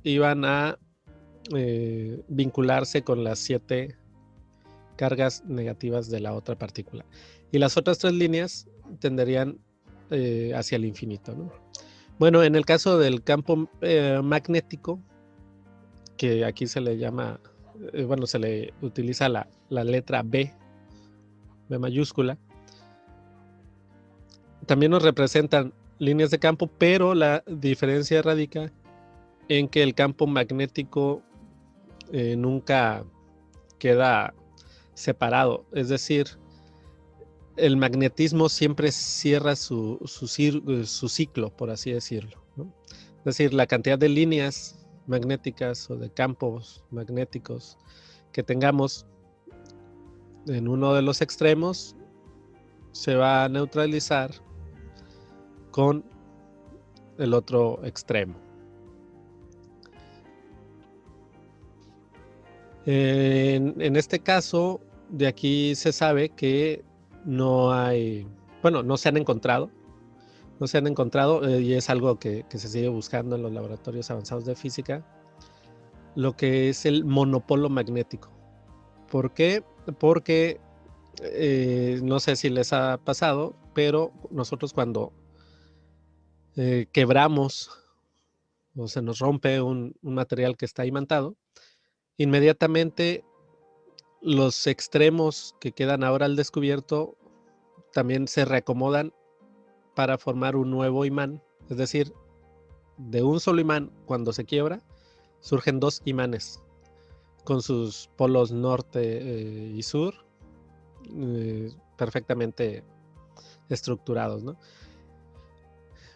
iban a vincularse con las 7 cargas negativas de la otra partícula, y las otras 3 líneas tenderían hacia el infinito, ¿no? Bueno, en el caso del campo magnético, que aquí se le llama, se le utiliza la letra B mayúscula, también nos representan líneas de campo, pero la diferencia radica en que el campo magnético nunca queda separado. Es decir, el magnetismo siempre cierra su ciclo, por así decirlo, ¿no? Es decir, la cantidad de líneas magnéticas o de campos magnéticos que tengamos en uno de los extremos se va a neutralizar con el otro extremo. En este caso, de aquí se sabe que no hay, bueno, no se han encontrado y es algo que se sigue buscando en los laboratorios avanzados de física, lo que es el monopolo magnético. ¿Por qué? Porque no sé si les ha pasado, pero nosotros cuando quebramos o se nos rompe un material que está imantado, inmediatamente los extremos que quedan ahora al descubierto también se reacomodan para formar un nuevo imán. Es decir, de un solo imán, cuando se quiebra, surgen dos imanes con sus polos norte y sur perfectamente estructurados, ¿no?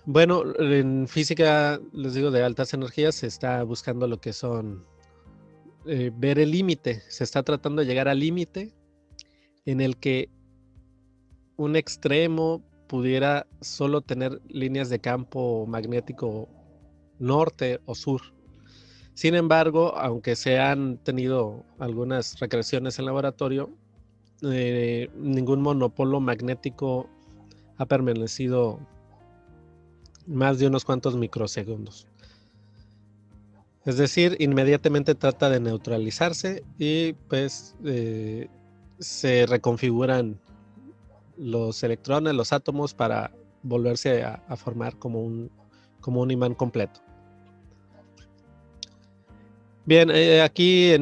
Bueno, en física, les digo, de altas energías se está buscando lo que son ver el límite. Se está tratando de llegar al límite en el que un extremo pudiera solo tener líneas de campo magnético norte o sur. Sin embargo, aunque se han tenido algunas regresiones en laboratorio, ningún monopolo magnético ha permanecido más de unos cuantos microsegundos. Es decir, inmediatamente trata de neutralizarse y pues se reconfiguran los electrones, los átomos, para volverse a formar como un imán completo. Bien, aquí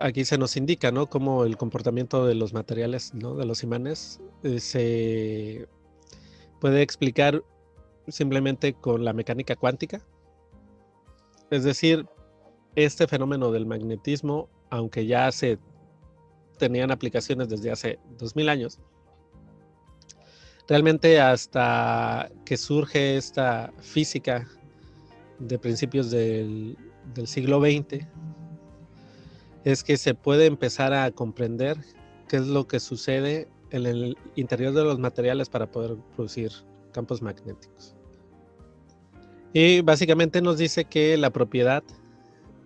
aquí se nos indica, ¿no?, cómo el comportamiento de los materiales, ¿no?, de los imanes se puede explicar simplemente con la mecánica cuántica. Es decir, este fenómeno del magnetismo, aunque ya se tenían aplicaciones desde hace 2000 años, realmente hasta que surge esta física de principios del siglo XX, es que se puede empezar a comprender qué es lo que sucede en el interior de los materiales para poder producir campos magnéticos. Y básicamente nos dice que la propiedad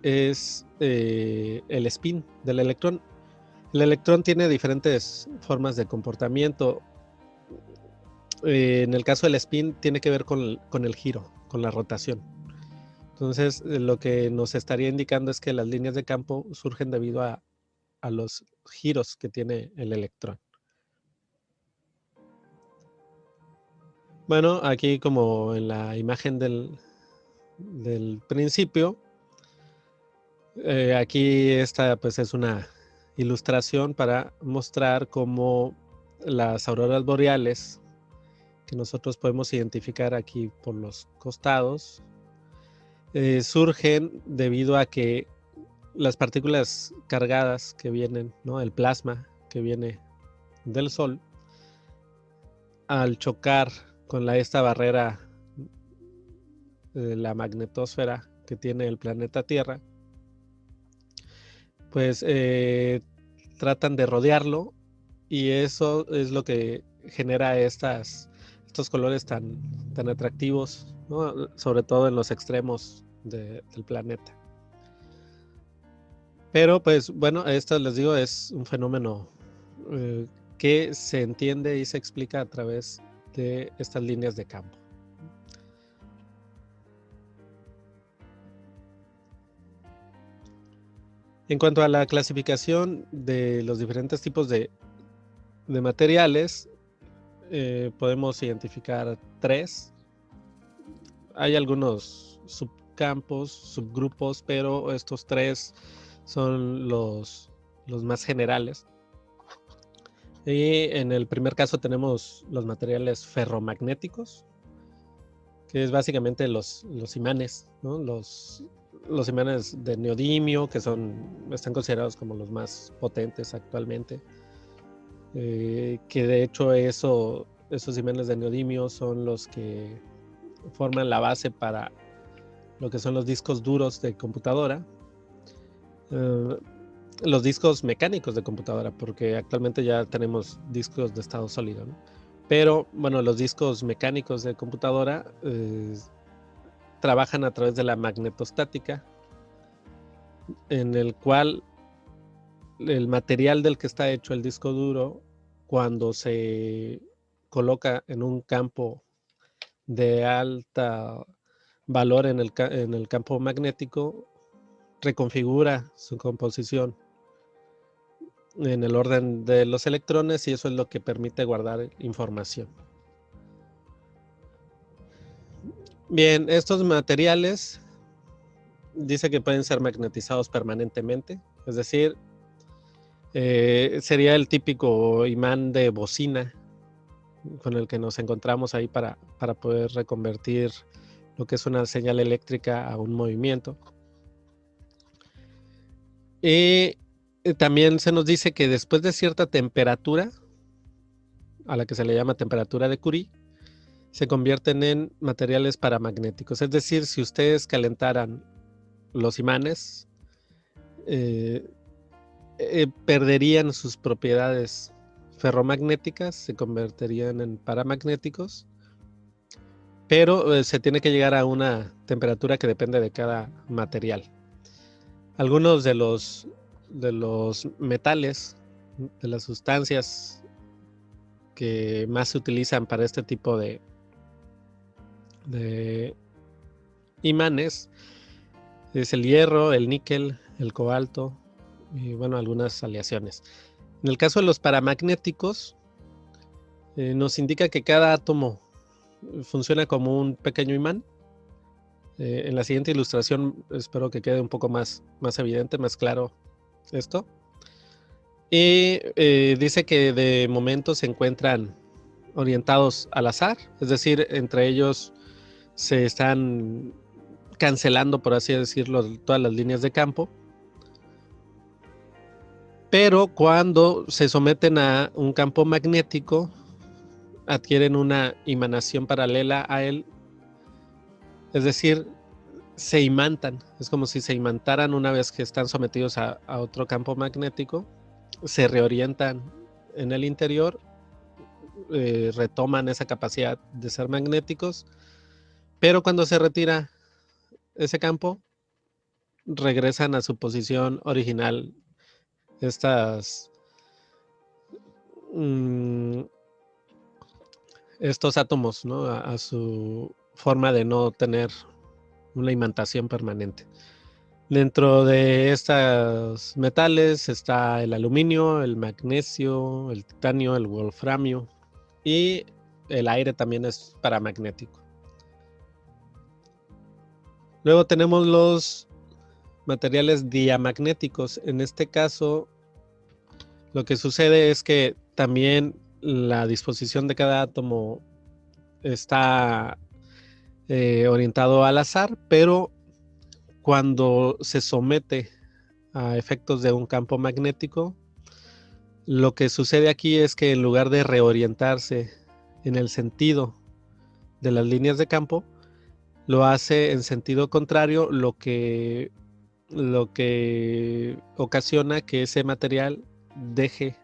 es el spin del electrón. El electrón tiene diferentes formas de comportamiento. En el caso del spin tiene que ver con el giro, con la rotación. Entonces, lo que nos estaría indicando es que las líneas de campo surgen debido a los giros que tiene el electrón. Bueno, aquí, como en la imagen del principio, aquí esta pues es una ilustración para mostrar cómo las auroras boreales, que nosotros podemos identificar aquí por los costados, surgen debido a que las partículas cargadas que vienen, ¿no?, el plasma que viene del Sol, al chocar con esta barrera de la magnetosfera que tiene el planeta Tierra, pues tratan de rodearlo, y eso es lo que genera estos colores tan atractivos, ¿no?, sobre todo en los extremos del planeta. Pero pues bueno, esto, les digo, es un fenómeno que se entiende y se explica a través de estas líneas de campo. En cuanto a la clasificación de los diferentes tipos de materiales, podemos identificar tres. Hay algunos subcampos, subgrupos, pero estos tres son los más generales. Y en el primer caso tenemos los materiales ferromagnéticos, que es básicamente los imanes, ¿no? Los imanes de neodimio, que están considerados como los más potentes actualmente. Que de hecho esos imanes de neodimio son los que forman la base para lo que son los discos duros de computadora. Los discos mecánicos de computadora, porque actualmente ya tenemos discos de estado sólido, ¿no? Pero bueno, los discos mecánicos de computadora trabajan a través de la magnetostática, en el cual el material del que está hecho el disco duro, cuando se coloca en un campo de alta valor en el campo magnético, reconfigura su composición en el orden de los electrones, y eso es lo que permite guardar información. Bien, estos materiales dice que pueden ser magnetizados permanentemente, es decir, sería el típico imán de bocina con el que nos encontramos ahí para poder reconvertir lo que es una señal eléctrica a un movimiento. Y también se nos dice que después de cierta temperatura, a la que se le llama temperatura de Curie, se convierten en materiales paramagnéticos. Es decir, si ustedes calentaran los imanes, perderían sus propiedades ferromagnéticas, se convertirían en paramagnéticos, pero se tiene que llegar a una temperatura que depende de cada material. Algunos de los metales, de las sustancias que más se utilizan para este tipo de imanes, es el hierro, el níquel, el cobalto y bueno, algunas aleaciones. En el caso de los paramagnéticos, nos indica que cada átomo funciona como un pequeño imán. En la siguiente ilustración espero que quede un poco más evidente, más claro esto. Y dice que de momento se encuentran orientados al azar, es decir, entre ellos se están cancelando, por así decirlo, todas las líneas de campo. Pero cuando se someten a un campo magnético, adquieren una imanación paralela a él, es decir, se imantan. Es como si se imantaran una vez que están sometidos a otro campo magnético, se reorientan en el interior, retoman esa capacidad de ser magnéticos, pero cuando se retira ese campo, regresan a su posición original. Estos átomos, ¿no? A su forma de no tener una imantación permanente. Dentro de estos metales está el aluminio, el magnesio, el titanio, el wolframio, y el aire también es paramagnético. Luego tenemos los materiales diamagnéticos. En este caso, lo que sucede es que también la disposición de cada átomo está orientado al azar, pero cuando se somete a efectos de un campo magnético, lo que sucede aquí es que en lugar de reorientarse en el sentido de las líneas de campo, lo hace en sentido contrario, lo que ocasiona que ese material deje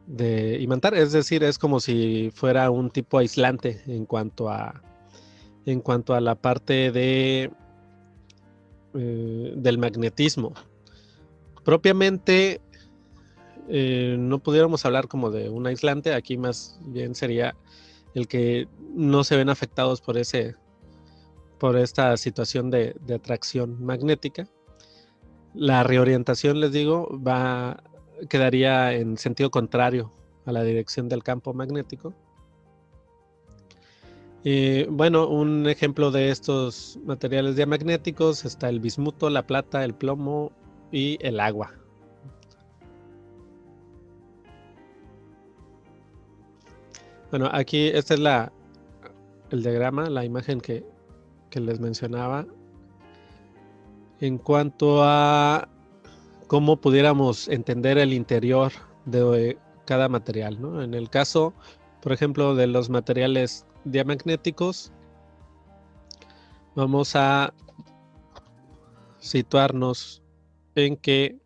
de imantar. Es decir, es como si fuera un tipo aislante en cuanto a la parte del magnetismo. Propiamente no pudiéramos hablar como de un aislante, aquí más bien sería el que no se ven afectados por esta situación de atracción magnética. La reorientación, les digo, quedaría en sentido contrario a la dirección del campo magnético. Bueno, un ejemplo de estos materiales diamagnéticos está el bismuto, la plata, el plomo y el agua. Bueno, aquí esta es el diagrama, la imagen que les mencionaba en cuanto a cómo pudiéramos entender el interior de cada material, ¿no? En el caso, por ejemplo, de los materiales diamagnéticos, vamos a situarnos en que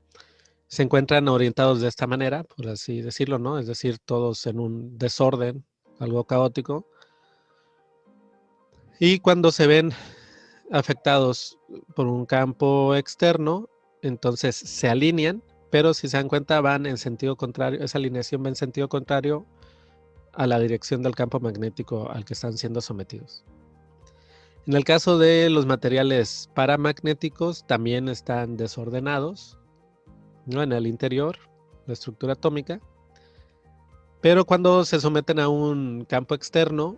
se encuentran orientados de esta manera, por así decirlo, ¿no? Es decir, todos en un desorden, algo caótico. Y cuando se ven afectados por un campo externo, entonces se alinean, pero si se dan cuenta van en sentido contrario, esa alineación va en sentido contrario a la dirección del campo magnético al que están siendo sometidos. En el caso de los materiales paramagnéticos también están desordenados, ¿no? En el interior, la estructura atómica, pero cuando se someten a un campo externo,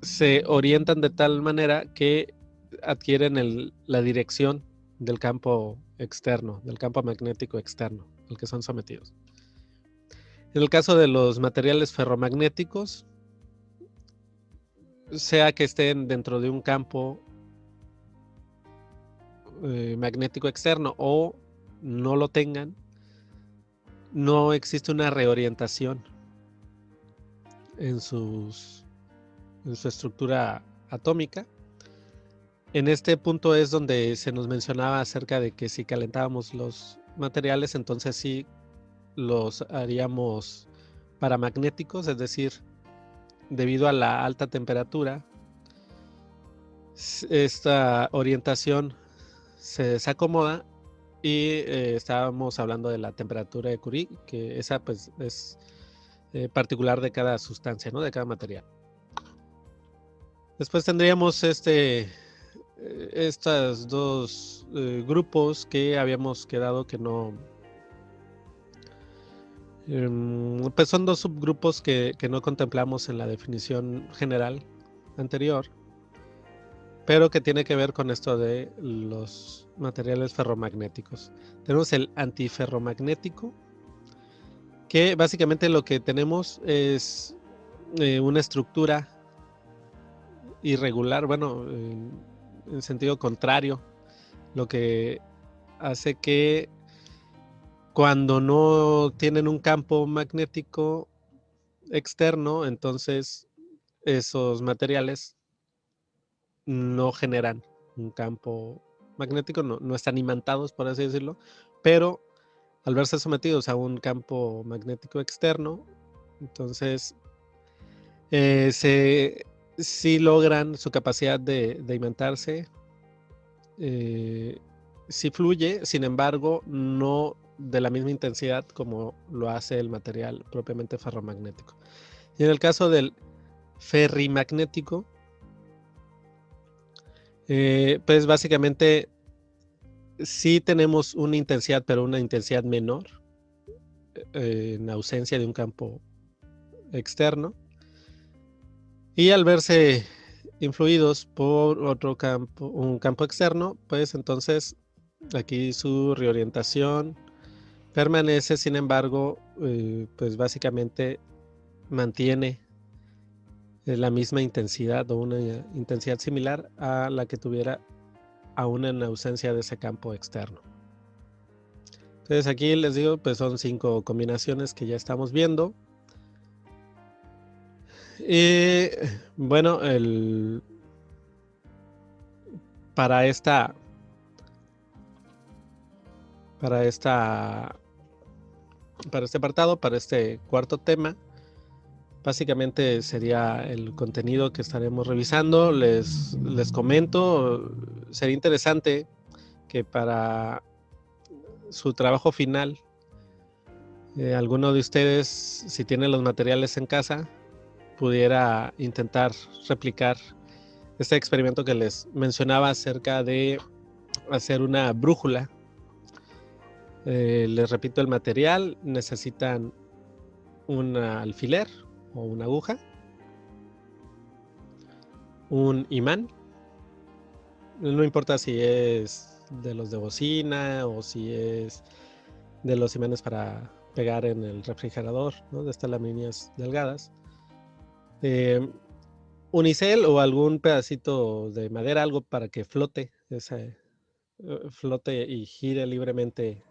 se orientan de tal manera que adquieren la dirección del campo externo, del campo magnético externo al que son sometidos. En el caso de los materiales ferromagnéticos, sea que estén dentro de un campo magnético externo o no lo tengan, no existe una reorientación en su estructura atómica. En este punto es donde se nos mencionaba acerca de que si calentábamos los materiales, entonces sí los haríamos paramagnéticos, es decir, debido a la alta temperatura, esta orientación se desacomoda y estábamos hablando de la temperatura de Curie, que esa pues es particular de cada sustancia, ¿no? De cada material. Después tendríamos estos dos grupos que habíamos quedado que no... pues son dos subgrupos que no contemplamos en la definición general anterior, pero que tiene que ver con esto de los materiales ferromagnéticos. Tenemos el antiferromagnético, que básicamente lo que tenemos es una estructura irregular, bueno, en sentido contrario, lo que hace que cuando no tienen un campo magnético externo, entonces esos materiales no generan un campo magnético, no están imantados, por así decirlo, pero al verse sometidos a un campo magnético externo, entonces sí logran su capacidad de imantarse, sí fluye, sin embargo, no de la misma intensidad como lo hace el material propiamente ferromagnético. Y en el caso del ferrimagnético, pues básicamente sí tenemos una intensidad, pero una intensidad menor en ausencia de un campo externo. Y al verse influidos por otro campo, un campo externo, pues entonces aquí su reorientación permanece, sin embargo, pues básicamente mantiene la misma intensidad o una intensidad similar a la que tuviera aún en ausencia de ese campo externo. Entonces aquí les digo, pues son 5 combinaciones que ya estamos viendo. Y bueno, para este apartado, para este cuarto tema, básicamente sería el contenido que estaremos revisando. Les comento, sería interesante que para su trabajo final, alguno de ustedes, si tiene los materiales en casa, pudiera intentar replicar este experimento que les mencionaba acerca de hacer una brújula. Les repito el material, necesitan un alfiler o una aguja, un imán, no importa si es de los de bocina o si es de los imanes para pegar en el refrigerador, ¿no? De estas laminillas delgadas. Unicel o algún pedacito de madera, algo para que flote, flote y gire libremente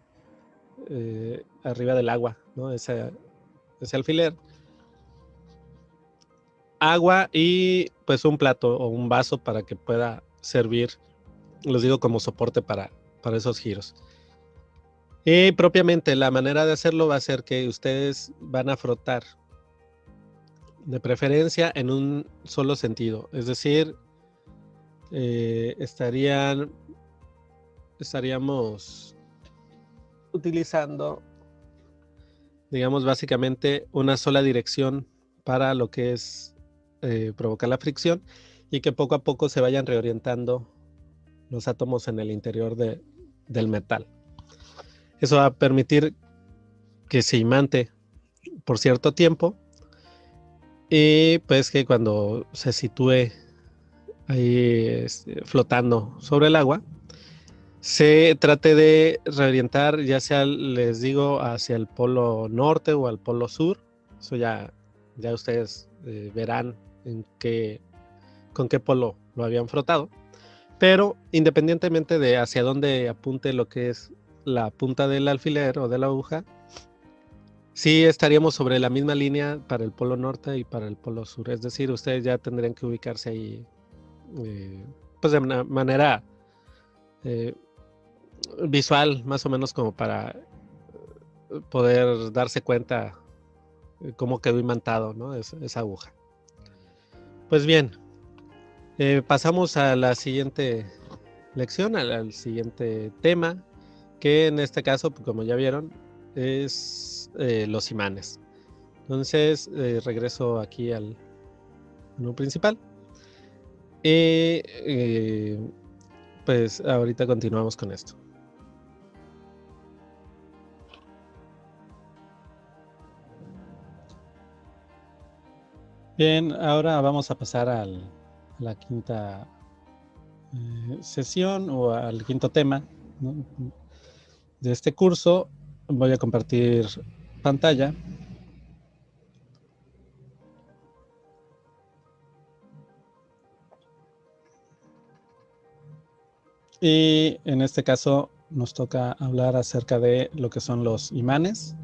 arriba del agua, ¿no? Ese alfiler. Agua y pues un plato o un vaso para que pueda servir, les digo, como soporte para esos giros. Y propiamente la manera de hacerlo va a ser que ustedes van a frotar de preferencia en un solo sentido, es decir, estaríamos utilizando, digamos, básicamente una sola dirección para lo que es provocar la fricción y que poco a poco se vayan reorientando los átomos en el interior del metal. Eso va a permitir que se imante por cierto tiempo y pues que cuando se sitúe ahí flotando sobre el agua, se trate de reorientar, ya sea, les digo, hacia el polo norte o al polo sur. Eso ya ustedes verán con qué polo lo habían frotado. Pero independientemente de hacia dónde apunte lo que es la punta del alfiler o de la aguja, sí estaríamos sobre la misma línea para el polo norte y para el polo sur. Es decir, ustedes ya tendrían que ubicarse ahí pues de una manera visual, más o menos como para poder darse cuenta cómo quedó imantado, ¿no? esa aguja. Pues bien, pasamos a la siguiente lección, al siguiente tema, que en este caso, como ya vieron, es los imanes. Entonces, regreso aquí al menú principal. Y pues ahorita continuamos con esto. Bien, ahora vamos a pasar a la quinta sesión o al quinto tema, ¿no? De este curso. Voy a compartir pantalla. Y en este caso nos toca hablar acerca de lo que son los imanes.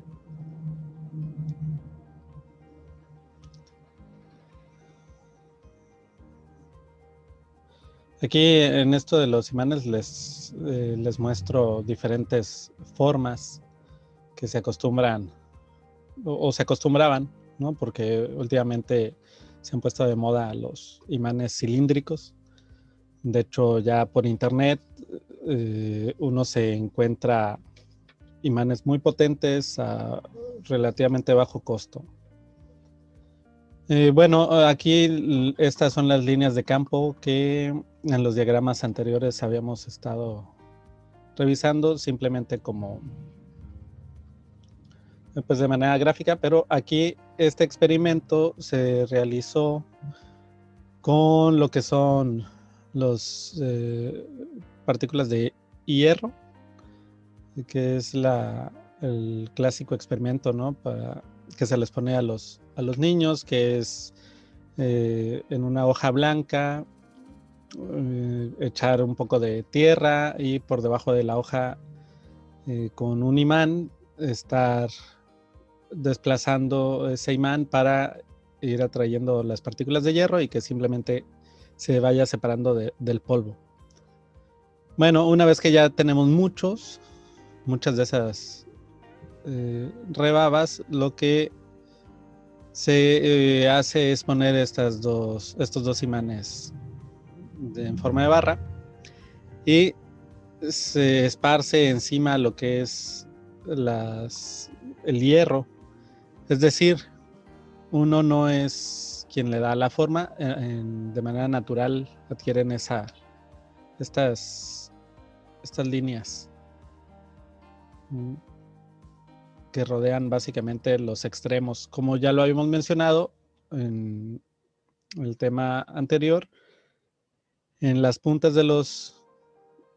Aquí en esto de los imanes les muestro diferentes formas que se acostumbran o se acostumbraban, ¿no? Porque últimamente se han puesto de moda los imanes cilíndricos. De hecho, ya por internet uno se encuentra imanes muy potentes a relativamente bajo costo. Bueno, aquí estas son las líneas de campo que en los diagramas anteriores habíamos estado revisando simplemente como pues de manera gráfica, pero aquí este experimento se realizó con lo que son los partículas de hierro, que es el clásico experimento, ¿no? Que se les pone a los niños, que es en una hoja blanca echar un poco de tierra y por debajo de la hoja con un imán estar desplazando ese imán para ir atrayendo las partículas de hierro y que simplemente se vaya separando del polvo. Bueno, una vez que ya tenemos muchas de esas rebabas, lo que se hace es poner estos dos imanes en forma de barra y se esparce encima lo que es el hierro. Es decir, uno no es quien le da la forma, de manera natural adquieren estas líneas que rodean básicamente los extremos. Como ya lo habíamos mencionado en el tema anterior, en las puntas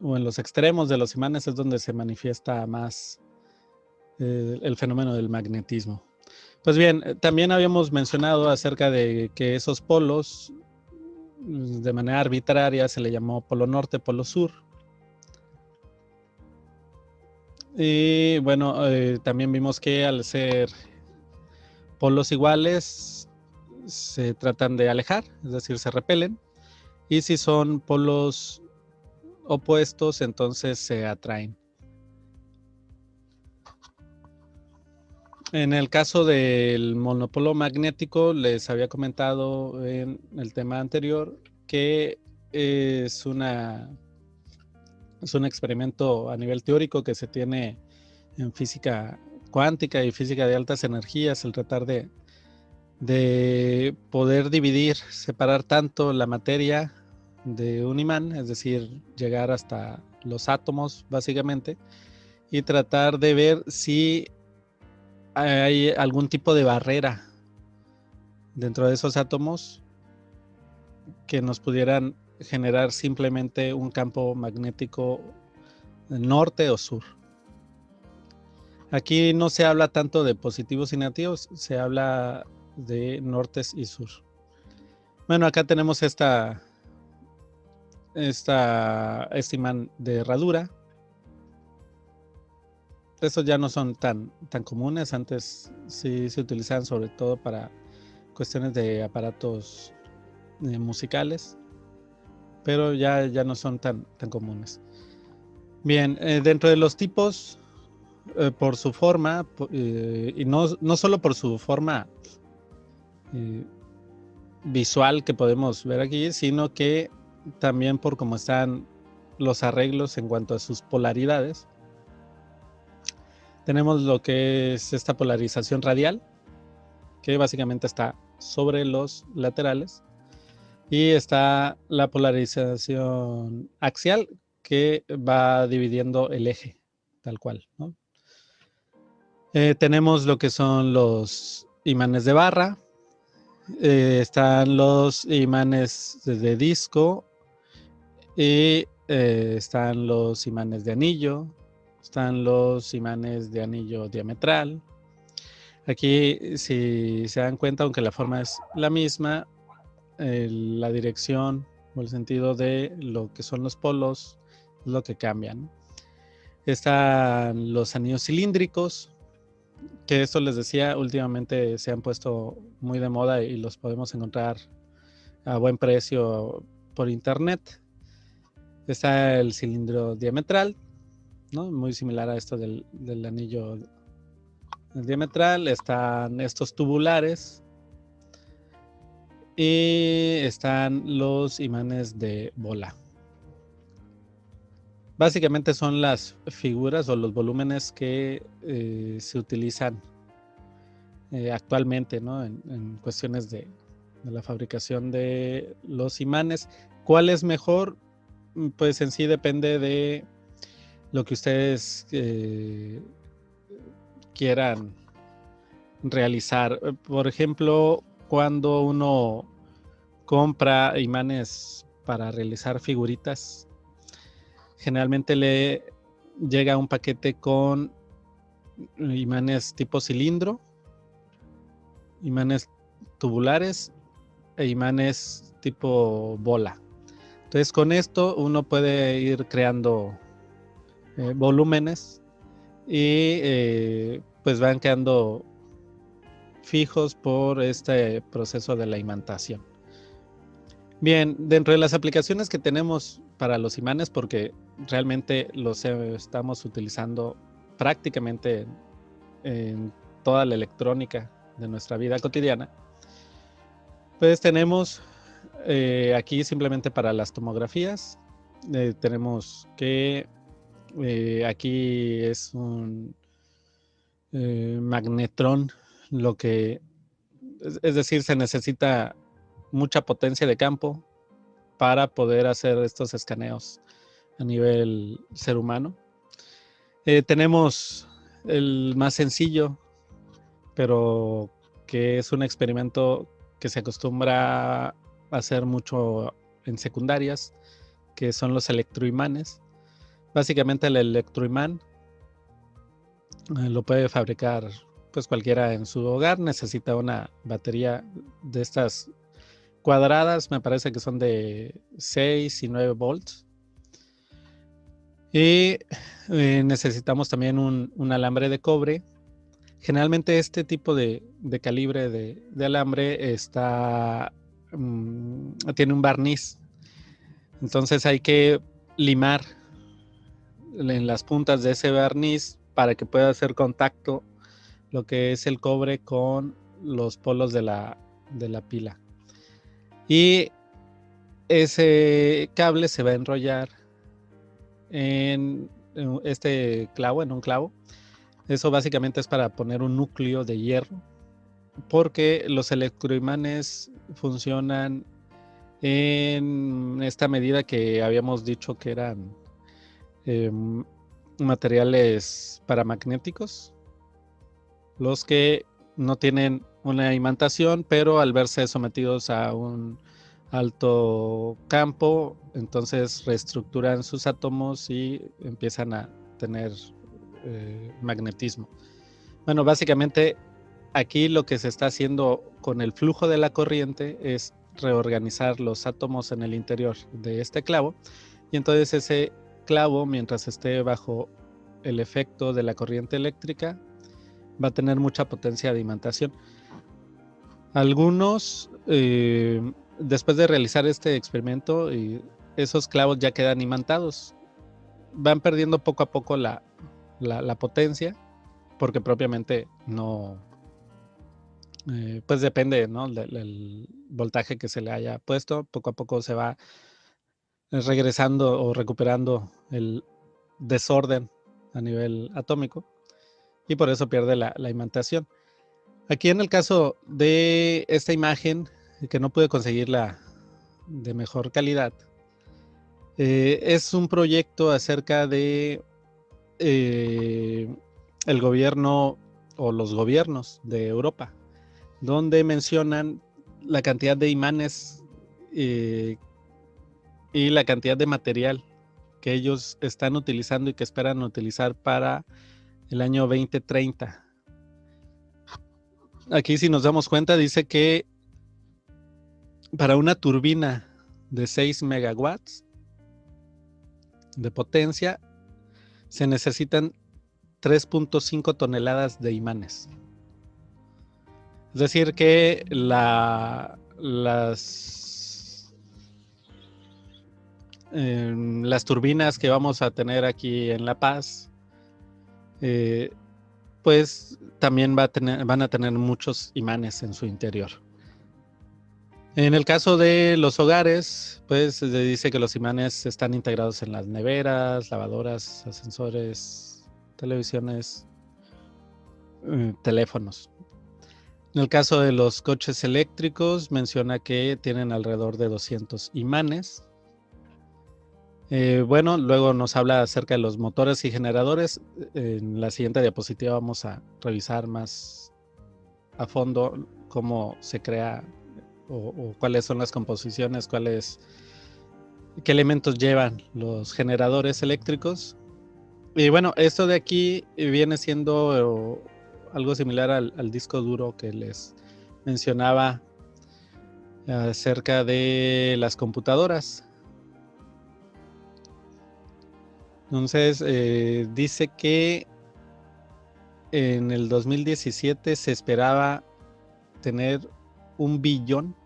o en los extremos de los imanes es donde se manifiesta más el fenómeno del magnetismo. Pues bien, también habíamos mencionado acerca de que esos polos, de manera arbitraria, se le llamó polo norte, polo sur. Y bueno, también vimos que al ser polos iguales, se tratan de alejar, es decir, se repelen. Y si son polos opuestos, entonces se atraen. En el caso del monopolo magnético, les había comentado en el tema anterior que es un experimento a nivel teórico que se tiene en física cuántica y física de altas energías, el tratar de poder dividir, separar tanto la materia de un imán, es decir, llegar hasta los átomos básicamente, y tratar de ver si hay algún tipo de barrera dentro de esos átomos que nos pudieran generar simplemente un campo magnético norte o sur. Aquí no se habla tanto de positivos y negativos, se habla de nortes y sur. Bueno, acá tenemos este imán de herradura. Estos ya no son tan comunes. Antes sí se utilizaban sobre todo para cuestiones de aparatos musicales, pero ya no son tan comunes. Bien, dentro de los tipos, por su forma, y no solo por su forma visual que podemos ver aquí, sino que también por cómo están los arreglos en cuanto a sus polaridades. Tenemos lo que es esta polarización radial, que básicamente está sobre los laterales, y está la polarización axial, que va dividiendo el eje, tal cual, ¿no? Tenemos lo que son los imanes de barra, están los imanes de disco, y están los imanes de anillo, están los imanes de anillo diametral. Aquí, si se dan cuenta, aunque la forma es la misma, la dirección o el sentido de lo que son los polos es lo que cambian. Están los anillos cilíndricos, que esto les decía, últimamente se han puesto muy de moda y los podemos encontrar a buen precio por internet. Está el cilindro diametral, ¿no? Muy similar a esto del anillo diametral. Están estos tubulares y están los imanes de bola. Básicamente son las figuras o los volúmenes que se utilizan actualmente, ¿no? en cuestiones de la fabricación de los imanes. ¿Cuál es mejor? Pues en sí depende de lo que ustedes quieran realizar. Por ejemplo, cuando uno compra imanes para realizar figuritas, generalmente le llega un paquete con imanes tipo cilindro, imanes tubulares e imanes tipo bola. Entonces con esto uno puede ir creando volúmenes y pues van quedando fijos por este proceso de la imantación. Bien, dentro de las aplicaciones que tenemos para los imanes, porque realmente los estamos utilizando prácticamente en toda la electrónica de nuestra vida cotidiana, pues tenemos aquí simplemente para las tomografías, tenemos que aquí es un magnetrón, lo que es decir, se necesita mucha potencia de campo para poder hacer estos escaneos a nivel ser humano. Tenemos el más sencillo, pero que es un experimento que se acostumbra a hacer mucho en secundarias, que son los electroimanes. Básicamente el electroimán Lo puede fabricar pues cualquiera en su hogar. Necesita una batería de estas cuadradas, me parece que son de 6 y 9 volts. Y necesitamos también un alambre de cobre. Generalmente este tipo de calibre de alambre tiene un barniz. Entonces hay que limar en las puntas de ese barniz para que pueda hacer contacto lo que es el cobre con los polos de la pila. Y ese cable se va a enrollar en este clavo, en un clavo. Eso básicamente es para poner un núcleo de hierro, porque los electroimanes funcionan en esta medida que habíamos dicho que eran materiales paramagnéticos, los que no tienen una imantación, pero al verse sometidos a un alto campo, entonces reestructuran sus átomos y empiezan a tener magnetismo. Bueno, básicamente aquí lo que se está haciendo con el flujo de la corriente es reorganizar los átomos en el interior de este clavo, y entonces ese clavo, mientras esté bajo el efecto de la corriente eléctrica, va a tener mucha potencia de imantación. Algunos, después de realizar este experimento, esos clavos ya quedan imantados. Van perdiendo poco a poco la potencia, porque propiamente no, pues depende, ¿no?, del voltaje que se le haya puesto. Poco a poco se va regresando o recuperando el desorden a nivel atómico, y por eso pierde la imantación. Aquí en el caso de esta imagen, que no pude conseguirla de mejor calidad, es un proyecto acerca de el gobierno o los gobiernos de Europa, donde mencionan la cantidad de imanes y la cantidad de material que ellos están utilizando y que esperan utilizar para el año 2030. Aquí, si nos damos cuenta, dice que para una turbina de 6 megawatts de potencia se necesitan 3.5 toneladas de imanes. Es decir, que las turbinas que vamos a tener aquí en La Paz, pues también van a tener muchos imanes en su interior. En el caso de los hogares, pues se dice que los imanes están integrados en las neveras, lavadoras, ascensores, televisiones, teléfonos. En el caso de los coches eléctricos, menciona que tienen alrededor de 200 imanes. Bueno, luego nos habla acerca de los motores y generadores. En la siguiente diapositiva vamos a revisar más a fondo cómo se crea o cuáles son las composiciones, qué elementos llevan los generadores eléctricos. Y bueno, esto de aquí viene siendo algo similar al disco duro que les mencionaba acerca de las computadoras. Entonces, dice que en el 2017 se esperaba tener 1 billón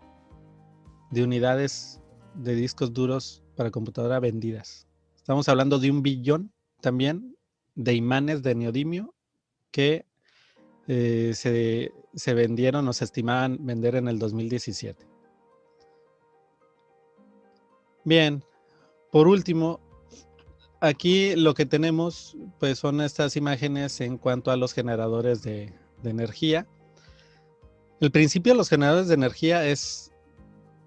de unidades de discos duros para computadora vendidas. Estamos hablando de 1 billón también de imanes de neodimio que se vendieron o se estimaban vender en el 2017. Bien, por último, aquí lo que tenemos pues son estas imágenes en cuanto a los generadores de energía. El principio de los generadores de energía es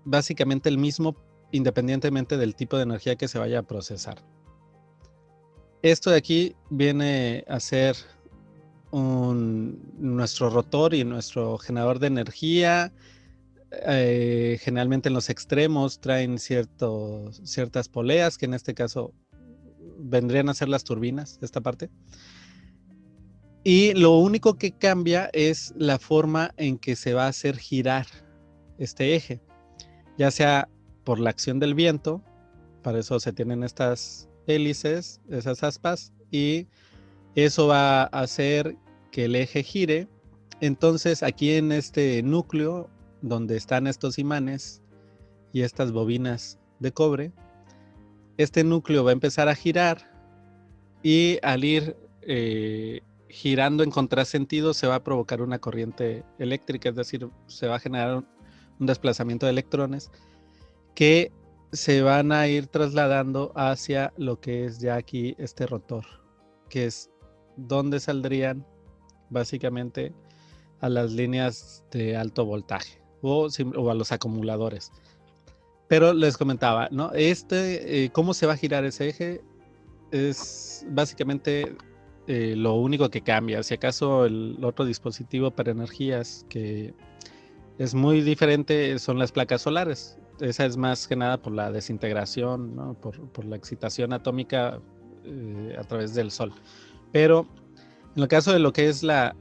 básicamente el mismo, independientemente del tipo de energía que se vaya a procesar. Esto de aquí viene a ser nuestro rotor y nuestro generador de energía. Generalmente en los extremos traen ciertas poleas, que en este caso vendrían a ser las turbinas, esta parte. Y lo único que cambia es la forma en que se va a hacer girar este eje, ya sea por la acción del viento, para eso se tienen estas hélices, esas aspas, y eso va a hacer que el eje gire. Entonces aquí en este núcleo donde están estos imanes y estas bobinas de cobre, este núcleo va a empezar a girar y al ir girando en contrasentido se va a provocar una corriente eléctrica, es decir, se va a generar un desplazamiento de electrones que se van a ir trasladando hacia lo que es ya aquí este rotor, que es donde saldrían básicamente a las líneas de alto voltaje o a los acumuladores. Pero les comentaba, ¿no? ¿Cómo se va a girar ese eje? Es básicamente lo único que cambia. Si acaso el otro dispositivo para energías que es muy diferente son las placas solares. Esa es más que nada por la desintegración, ¿no? por la excitación atómica a través del sol. Pero en el caso de lo que es la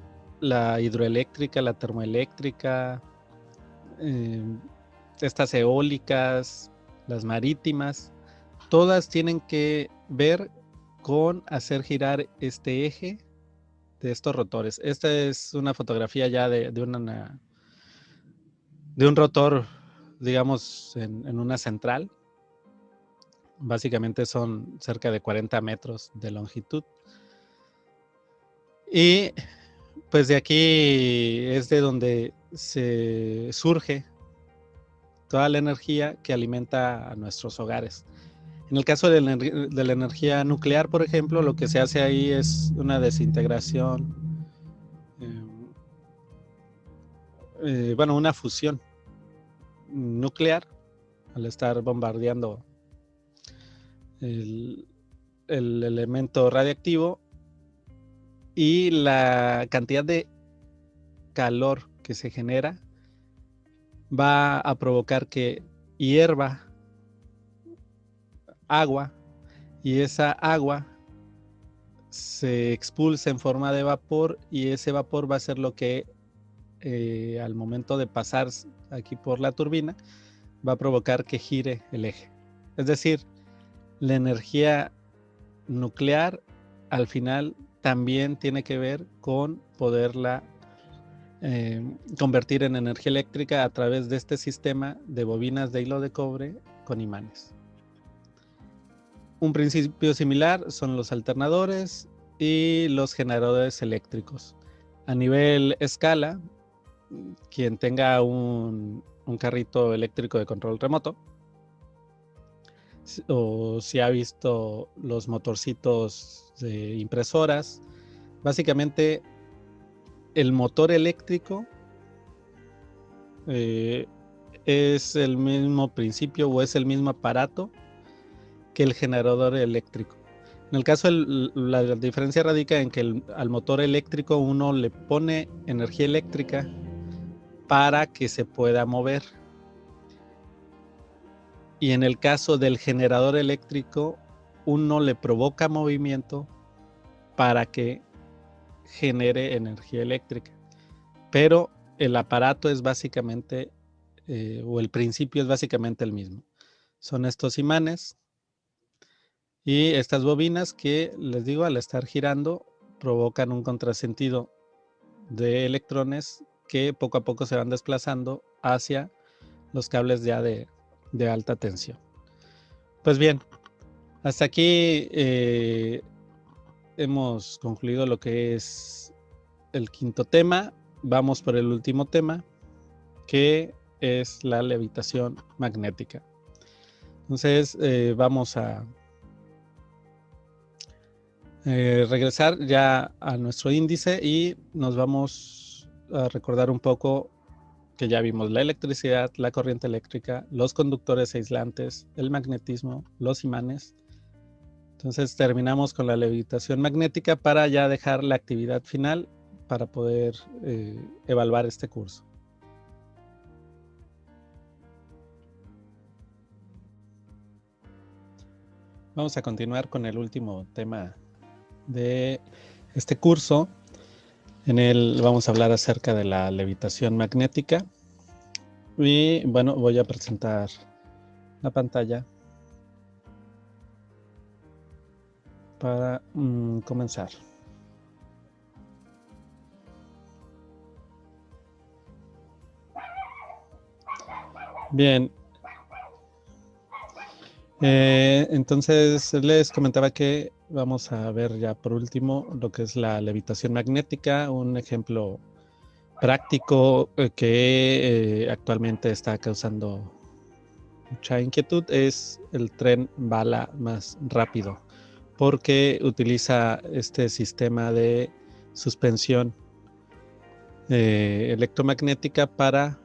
hidroeléctrica, la termoeléctrica, estas eólicas, las marítimas, todas tienen que ver con hacer girar este eje de estos rotores. Esta es una fotografía ya de un rotor, digamos, en una central. Básicamente son cerca de 40 metros de longitud. Y pues de aquí es de donde se surge toda la energía que alimenta a nuestros hogares. En el caso de la energía nuclear, por ejemplo, lo que se hace ahí es una desintegración, una fusión nuclear al estar bombardeando el elemento radiactivo, y la cantidad de calor que se genera va a provocar que hierva agua, y esa agua se expulsa en forma de vapor, y ese vapor va a ser lo que al momento de pasar aquí por la turbina va a provocar que gire el eje. Es decir, la energía nuclear al final también tiene que ver con poderla convertir en energía eléctrica a través de este sistema de bobinas de hilo de cobre con imanes. Un principio similar son los alternadores y los generadores eléctricos. A nivel escala, quien tenga un carrito eléctrico de control remoto, o si ha visto los motorcitos de impresoras, básicamente el motor eléctrico es el mismo principio o es el mismo aparato que el generador eléctrico. En el caso, la diferencia radica en que al motor eléctrico uno le pone energía eléctrica para que se pueda mover. Y en el caso del generador eléctrico, uno le provoca movimiento para que genere energía eléctrica. Pero el aparato es básicamente, o el principio es básicamente el mismo. Son estos imanes y estas bobinas que, les digo, al estar girando, provocan un contrasentido de electrones que poco a poco se van desplazando hacia los cables ya de alta tensión. Pues bien, hasta aquí hemos concluido lo que es el quinto tema. Vamos por el último tema, que es la levitación magnética. Entonces vamos a regresar ya a nuestro índice y nos vamos a recordar un poco que ya vimos la electricidad, la corriente eléctrica, los conductores aislantes, el magnetismo, los imanes. Entonces terminamos con la levitación magnética para ya dejar la actividad final para poder evaluar este curso. Vamos a continuar con el último tema de este curso, En él vamos a hablar acerca de la levitación magnética. Y bueno, voy a presentar la pantalla para comenzar. Bien. Entonces les comentaba que vamos a ver ya por último lo que es la levitación magnética, un ejemplo práctico que actualmente está causando mucha inquietud es el tren bala más rápido, porque utiliza este sistema de suspensión electromagnética para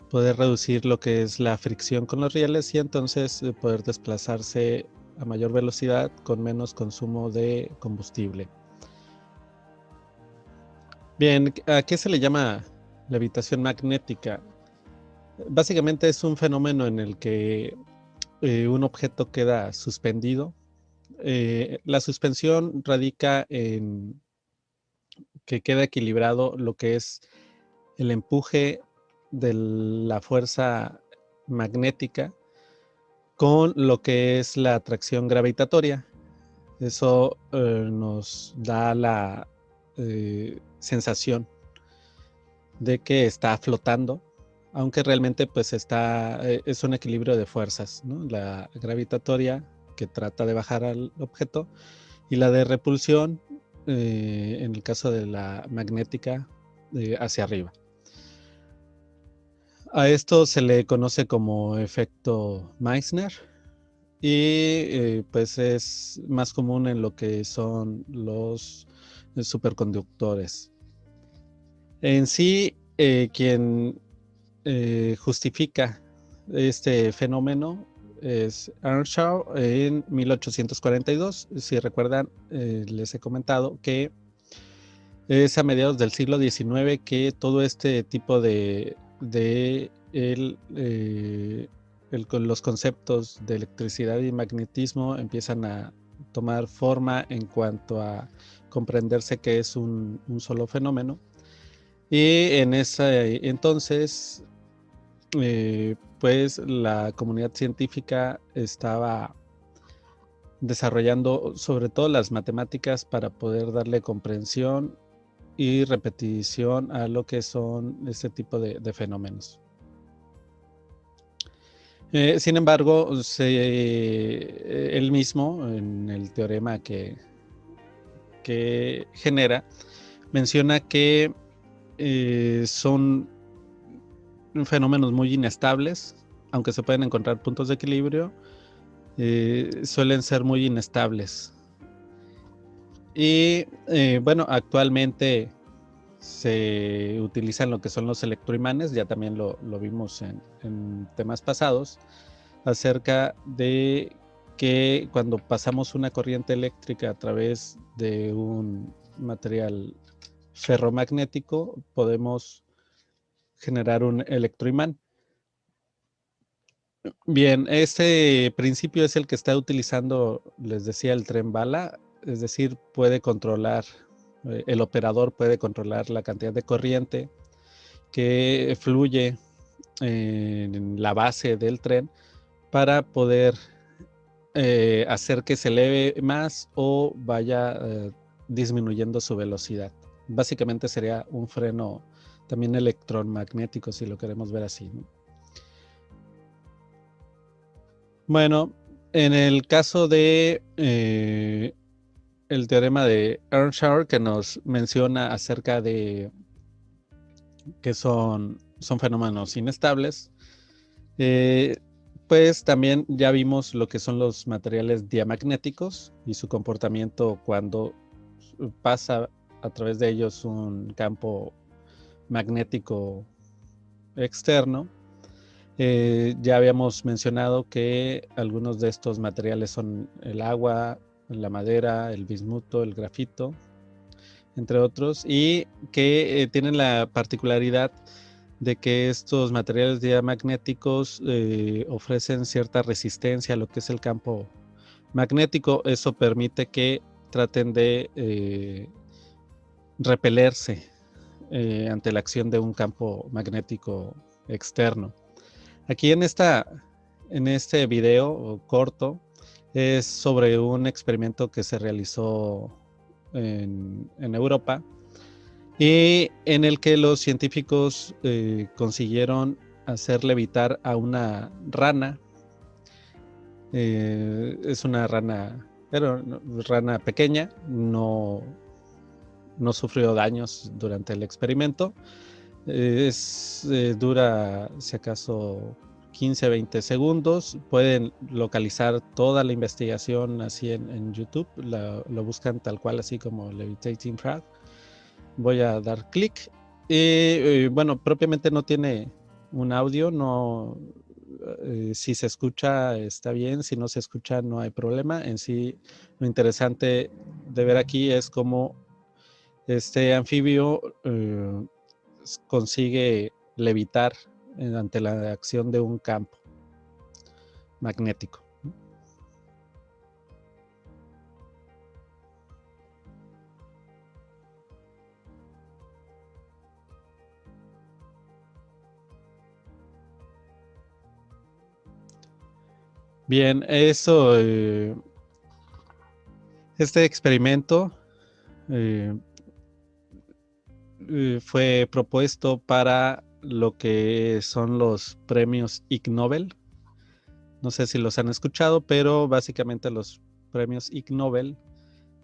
poder reducir lo que es la fricción con los rieles y entonces poder desplazarse a mayor velocidad con menos consumo de combustible. Bien, ¿a qué se le llama levitación magnética? Básicamente es un fenómeno en el que un objeto queda suspendido. La suspensión radica en que queda equilibrado lo que es el empuje de la fuerza magnética con lo que es la atracción gravitatoria. Eso nos da la sensación de que está flotando, aunque realmente pues es un equilibrio de fuerzas, ¿no? La gravitatoria que trata de bajar al objeto y la de repulsión en el caso de la magnética hacia arriba. A esto se le conoce como efecto Meissner y pues es más común en lo que son los superconductores. En sí, quien justifica este fenómeno es Earnshaw en 1842. Si recuerdan, les he comentado que es a mediados del siglo XIX que todo este tipo de los conceptos de electricidad y magnetismo empiezan a tomar forma en cuanto a comprenderse que es un solo fenómeno. Y en ese entonces, pues la comunidad científica estaba desarrollando sobre todo las matemáticas para poder darle comprensión y repetición a lo que son este tipo de fenómenos. Sin embargo, él mismo, en el teorema que genera, menciona que son fenómenos muy inestables, aunque se pueden encontrar puntos de equilibrio, suelen ser muy inestables. Y bueno, actualmente se utilizan lo que son los electroimanes, ya también lo vimos en temas pasados, acerca de que cuando pasamos una corriente eléctrica a través de un material ferromagnético podemos generar un electroimán. Bien, este principio es el que está utilizando, les decía, el tren bala, es decir, puede controlar, el operador puede controlar la cantidad de corriente que fluye en la base del tren para poder hacer que se eleve más o vaya disminuyendo su velocidad. Básicamente sería un freno también electromagnético, si lo queremos ver así, ¿no? Bueno, en el caso de el teorema de Earnshaw, que nos menciona acerca de que son fenómenos inestables, pues también ya vimos lo que son los materiales diamagnéticos y su comportamiento cuando pasa a través de ellos un campo magnético externo. Ya habíamos mencionado que algunos de estos materiales son el agua, la madera, el bismuto, el grafito, entre otros, y que tienen la particularidad de que estos materiales diamagnéticos ofrecen cierta resistencia a lo que es el campo magnético. Eso permite que traten de repelerse ante la acción de un campo magnético externo. Aquí en este video corto es sobre un experimento que se realizó en Europa y en el que los científicos consiguieron hacer levitar a una rana. Es una rana, pero rana pequeña, no sufrió daños durante el experimento. Dura, si acaso, 15-20 segundos. Pueden localizar toda la investigación así en YouTube. Lo buscan tal cual, así como Levitating Frog. Voy a dar clic. Y bueno, propiamente no tiene un audio. No, si se escucha está bien. Si no se escucha no hay problema. En sí, lo interesante de ver aquí es cómo este anfibio consigue levitar ante la acción de un campo magnético. Bien, este experimento fue propuesto para lo que son los premios Ig Nobel. No sé si los han escuchado, pero básicamente los premios Ig Nobel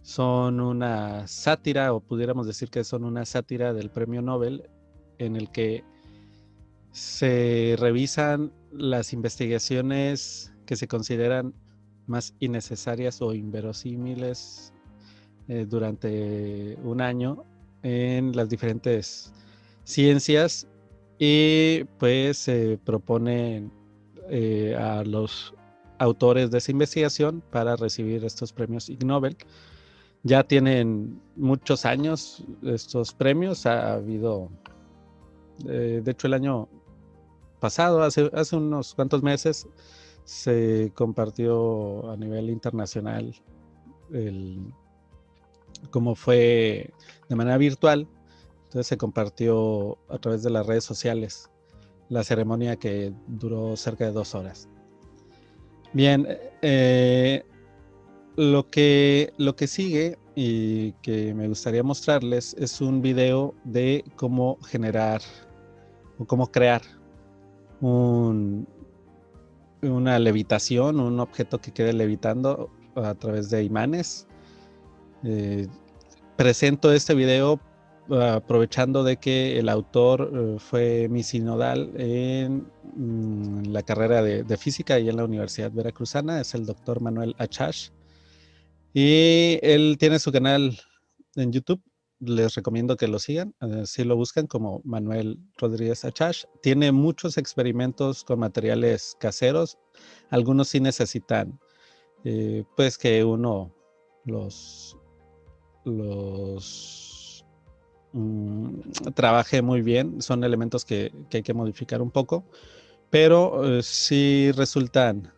son una sátira, o pudiéramos decir que son una sátira del premio Nobel, en el que se revisan las investigaciones que se consideran más innecesarias o inverosímiles durante un año en las diferentes ciencias, y pues se proponen a los autores de esa investigación para recibir estos premios Ig Nobel. Ya tienen muchos años estos premios. Ha habido, de hecho, el año pasado, hace unos cuantos meses, se compartió a nivel internacional como fue de manera virtual. Entonces se compartió a través de las redes sociales la ceremonia, que duró cerca de 2 horas. Bien, lo que sigue y que me gustaría mostrarles es un video de cómo generar o cómo crear una levitación, un objeto que quede levitando a través de imanes. Presento este video aprovechando de que el autor fue mi sinodal en la carrera de física y en la Universidad Veracruzana. Es el doctor Manuel Achash, y él tiene su canal en YouTube. Les recomiendo que lo sigan, si lo buscan como Manuel Rodríguez Achash. Tiene muchos experimentos con materiales caseros. Algunos sí necesitan pues que uno los trabaje muy bien. Son elementos que hay que modificar un poco, pero sí resultan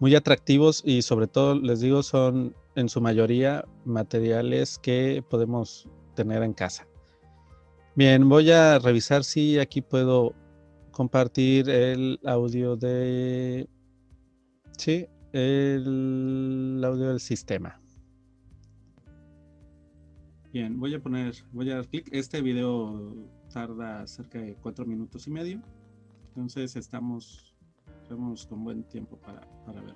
muy atractivos, y sobre todo, les digo, son en su mayoría materiales que podemos tener en casa. Bien, voy a revisar si aquí puedo compartir el audio el audio del sistema. Bien, voy a dar clic. Este video tarda cerca de 4 minutos y medio. Entonces estamos con buen tiempo para verlo.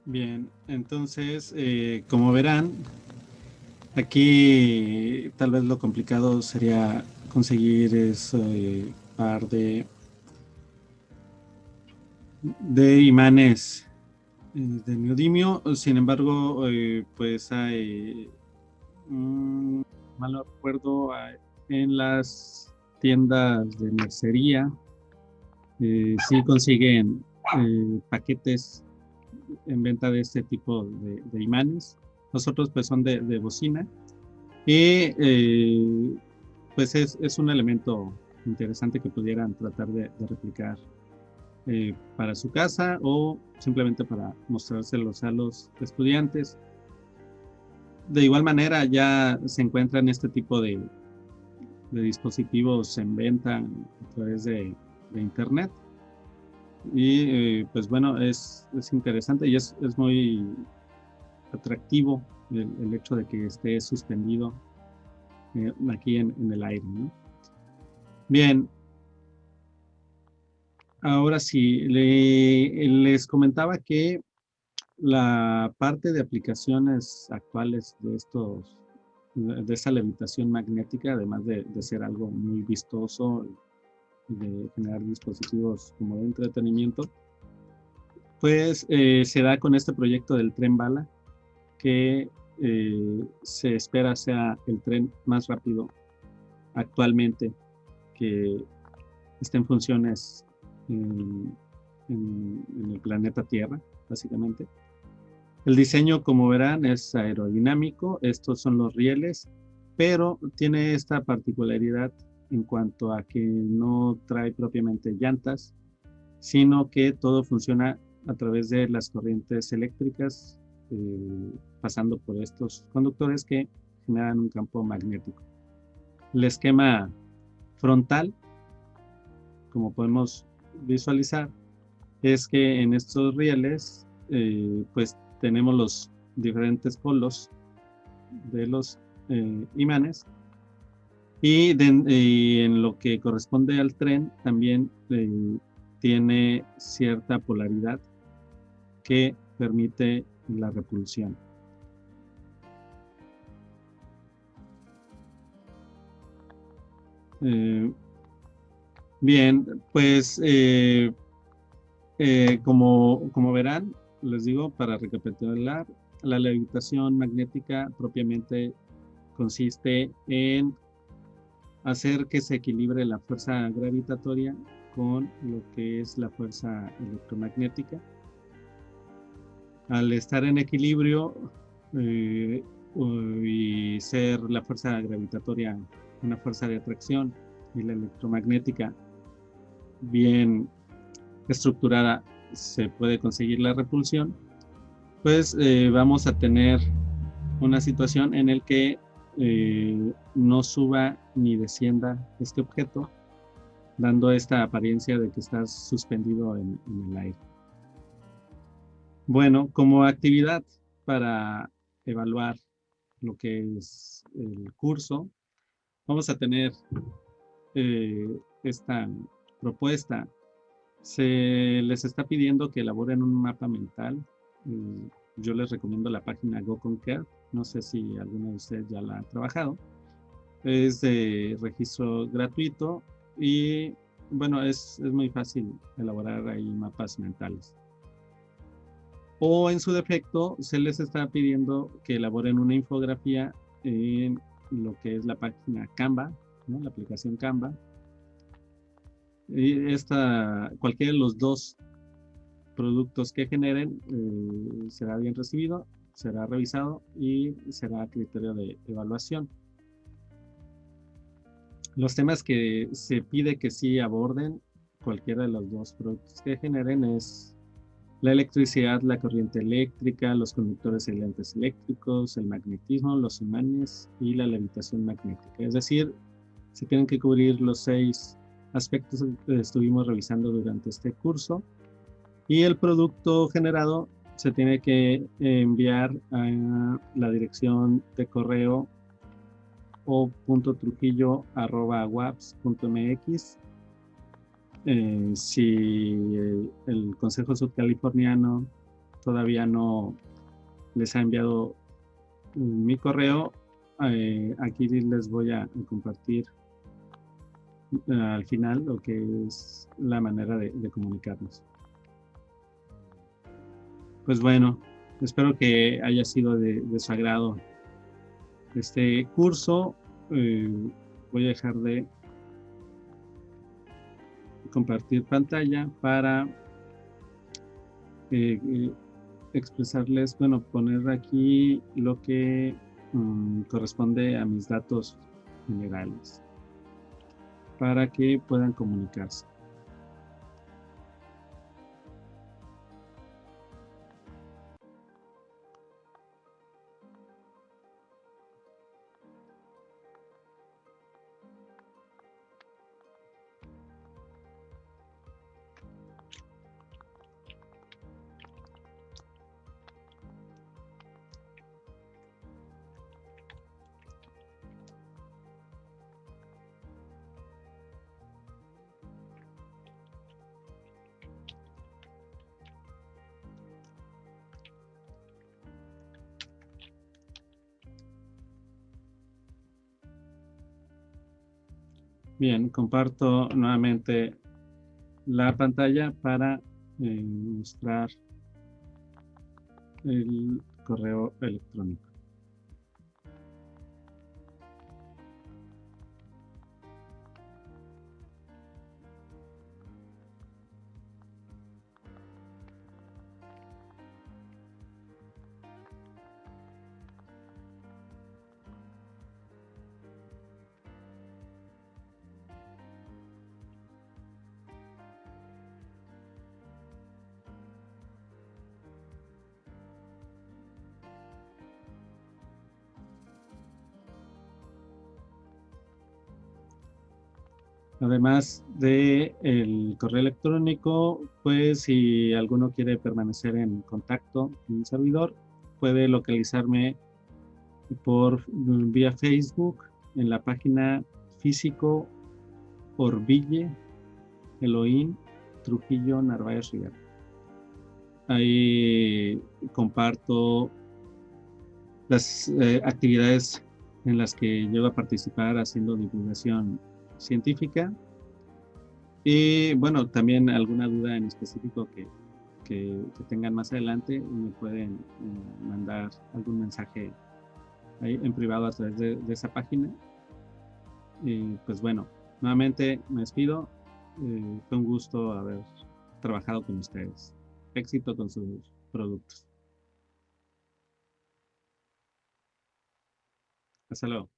Bien, entonces, como verán, aquí tal vez lo complicado sería conseguir ese par de imanes de neodimio. Sin embargo, pues hay, mal no recuerdo, en las tiendas de mercería, sí consiguen paquetes en venta de este tipo de imanes. Los otros pues son de bocina y pues es un elemento interesante que pudieran tratar de replicar para su casa o simplemente para mostrárselos a los estudiantes. De igual manera ya se encuentran este tipo de dispositivos en venta a través de internet y pues bueno, es interesante y es muy atractivo el hecho de que esté suspendido aquí en el aire, ¿no? Bien, ahora sí, les comentaba que la parte de aplicaciones actuales de esta levitación magnética, además de ser algo muy vistoso y de generar dispositivos como de entretenimiento, pues se da con este proyecto del tren bala, que se espera sea el tren más rápido actualmente que está en funciones en el planeta Tierra, básicamente. El diseño, como verán, es aerodinámico. Estos son los rieles, pero tiene esta particularidad en cuanto a que no trae propiamente llantas, sino que todo funciona a través de las corrientes eléctricas, pasando por estos conductores que generan un campo magnético. El esquema frontal, como podemos visualizar, es que en estos rieles pues tenemos los diferentes polos de los imanes y en lo que corresponde al tren también tiene cierta polaridad que permite la repulsión. Bien, pues como verán, les digo, para recapitular, la levitación magnética propiamente consiste en hacer que se equilibre la fuerza gravitatoria con lo que es la fuerza electromagnética. Al estar en equilibrio y ser la fuerza gravitatoria una fuerza de atracción y la electromagnética bien estructurada, se puede conseguir la repulsión, pues vamos a tener una situación en el que no suba ni descienda este objeto, dando esta apariencia de que estás suspendido en el aire. Bueno, como actividad para evaluar lo que es el curso, vamos a tener esta propuesta. Se les está pidiendo que elaboren un mapa mental. Yo les recomiendo la página GoConquer. No sé si alguno de ustedes ya la ha trabajado. Es de registro gratuito y bueno, es muy fácil elaborar ahí mapas mentales. O en su defecto, se les está pidiendo que elaboren una infografía en lo que es la página Canva, ¿no? La aplicación Canva. Y cualquiera de los dos productos que generen será bien recibido, será revisado y será criterio de evaluación. Los temas que se pide que sí aborden cualquiera de los dos productos que generen es la electricidad, la corriente eléctrica, los conductores y lentes eléctricos, el magnetismo, los imanes y la levitación magnética. Es decir, se tienen que cubrir los 6 aspectos que estuvimos revisando durante este curso y el producto generado se tiene que enviar a la dirección de correo o.trujillo@waps.mx. Si el Consejo Subcaliforniano todavía no les ha enviado mi correo, aquí les voy a compartir al final lo que es la manera de comunicarnos. Pues bueno, espero que haya sido de su agrado este curso. Voy a dejar de compartir pantalla para expresarles, bueno, poner aquí lo que corresponde a mis datos generales para que puedan comunicarse. Bien, comparto nuevamente la pantalla para mostrar el correo electrónico. Además de el correo electrónico, pues si alguno quiere permanecer en contacto con el servidor, puede localizarme por vía Facebook en la página Físico Orville Elohim Trujillo Narváez Rivera. Ahí comparto las actividades en las que llego a participar haciendo divulgación científica. Y bueno, también alguna duda en específico que tengan más adelante, me pueden mandar algún mensaje ahí en privado a través de esa página. Y pues bueno, nuevamente me despido. Fue un gusto haber trabajado con ustedes. Éxito con sus productos. Hasta luego.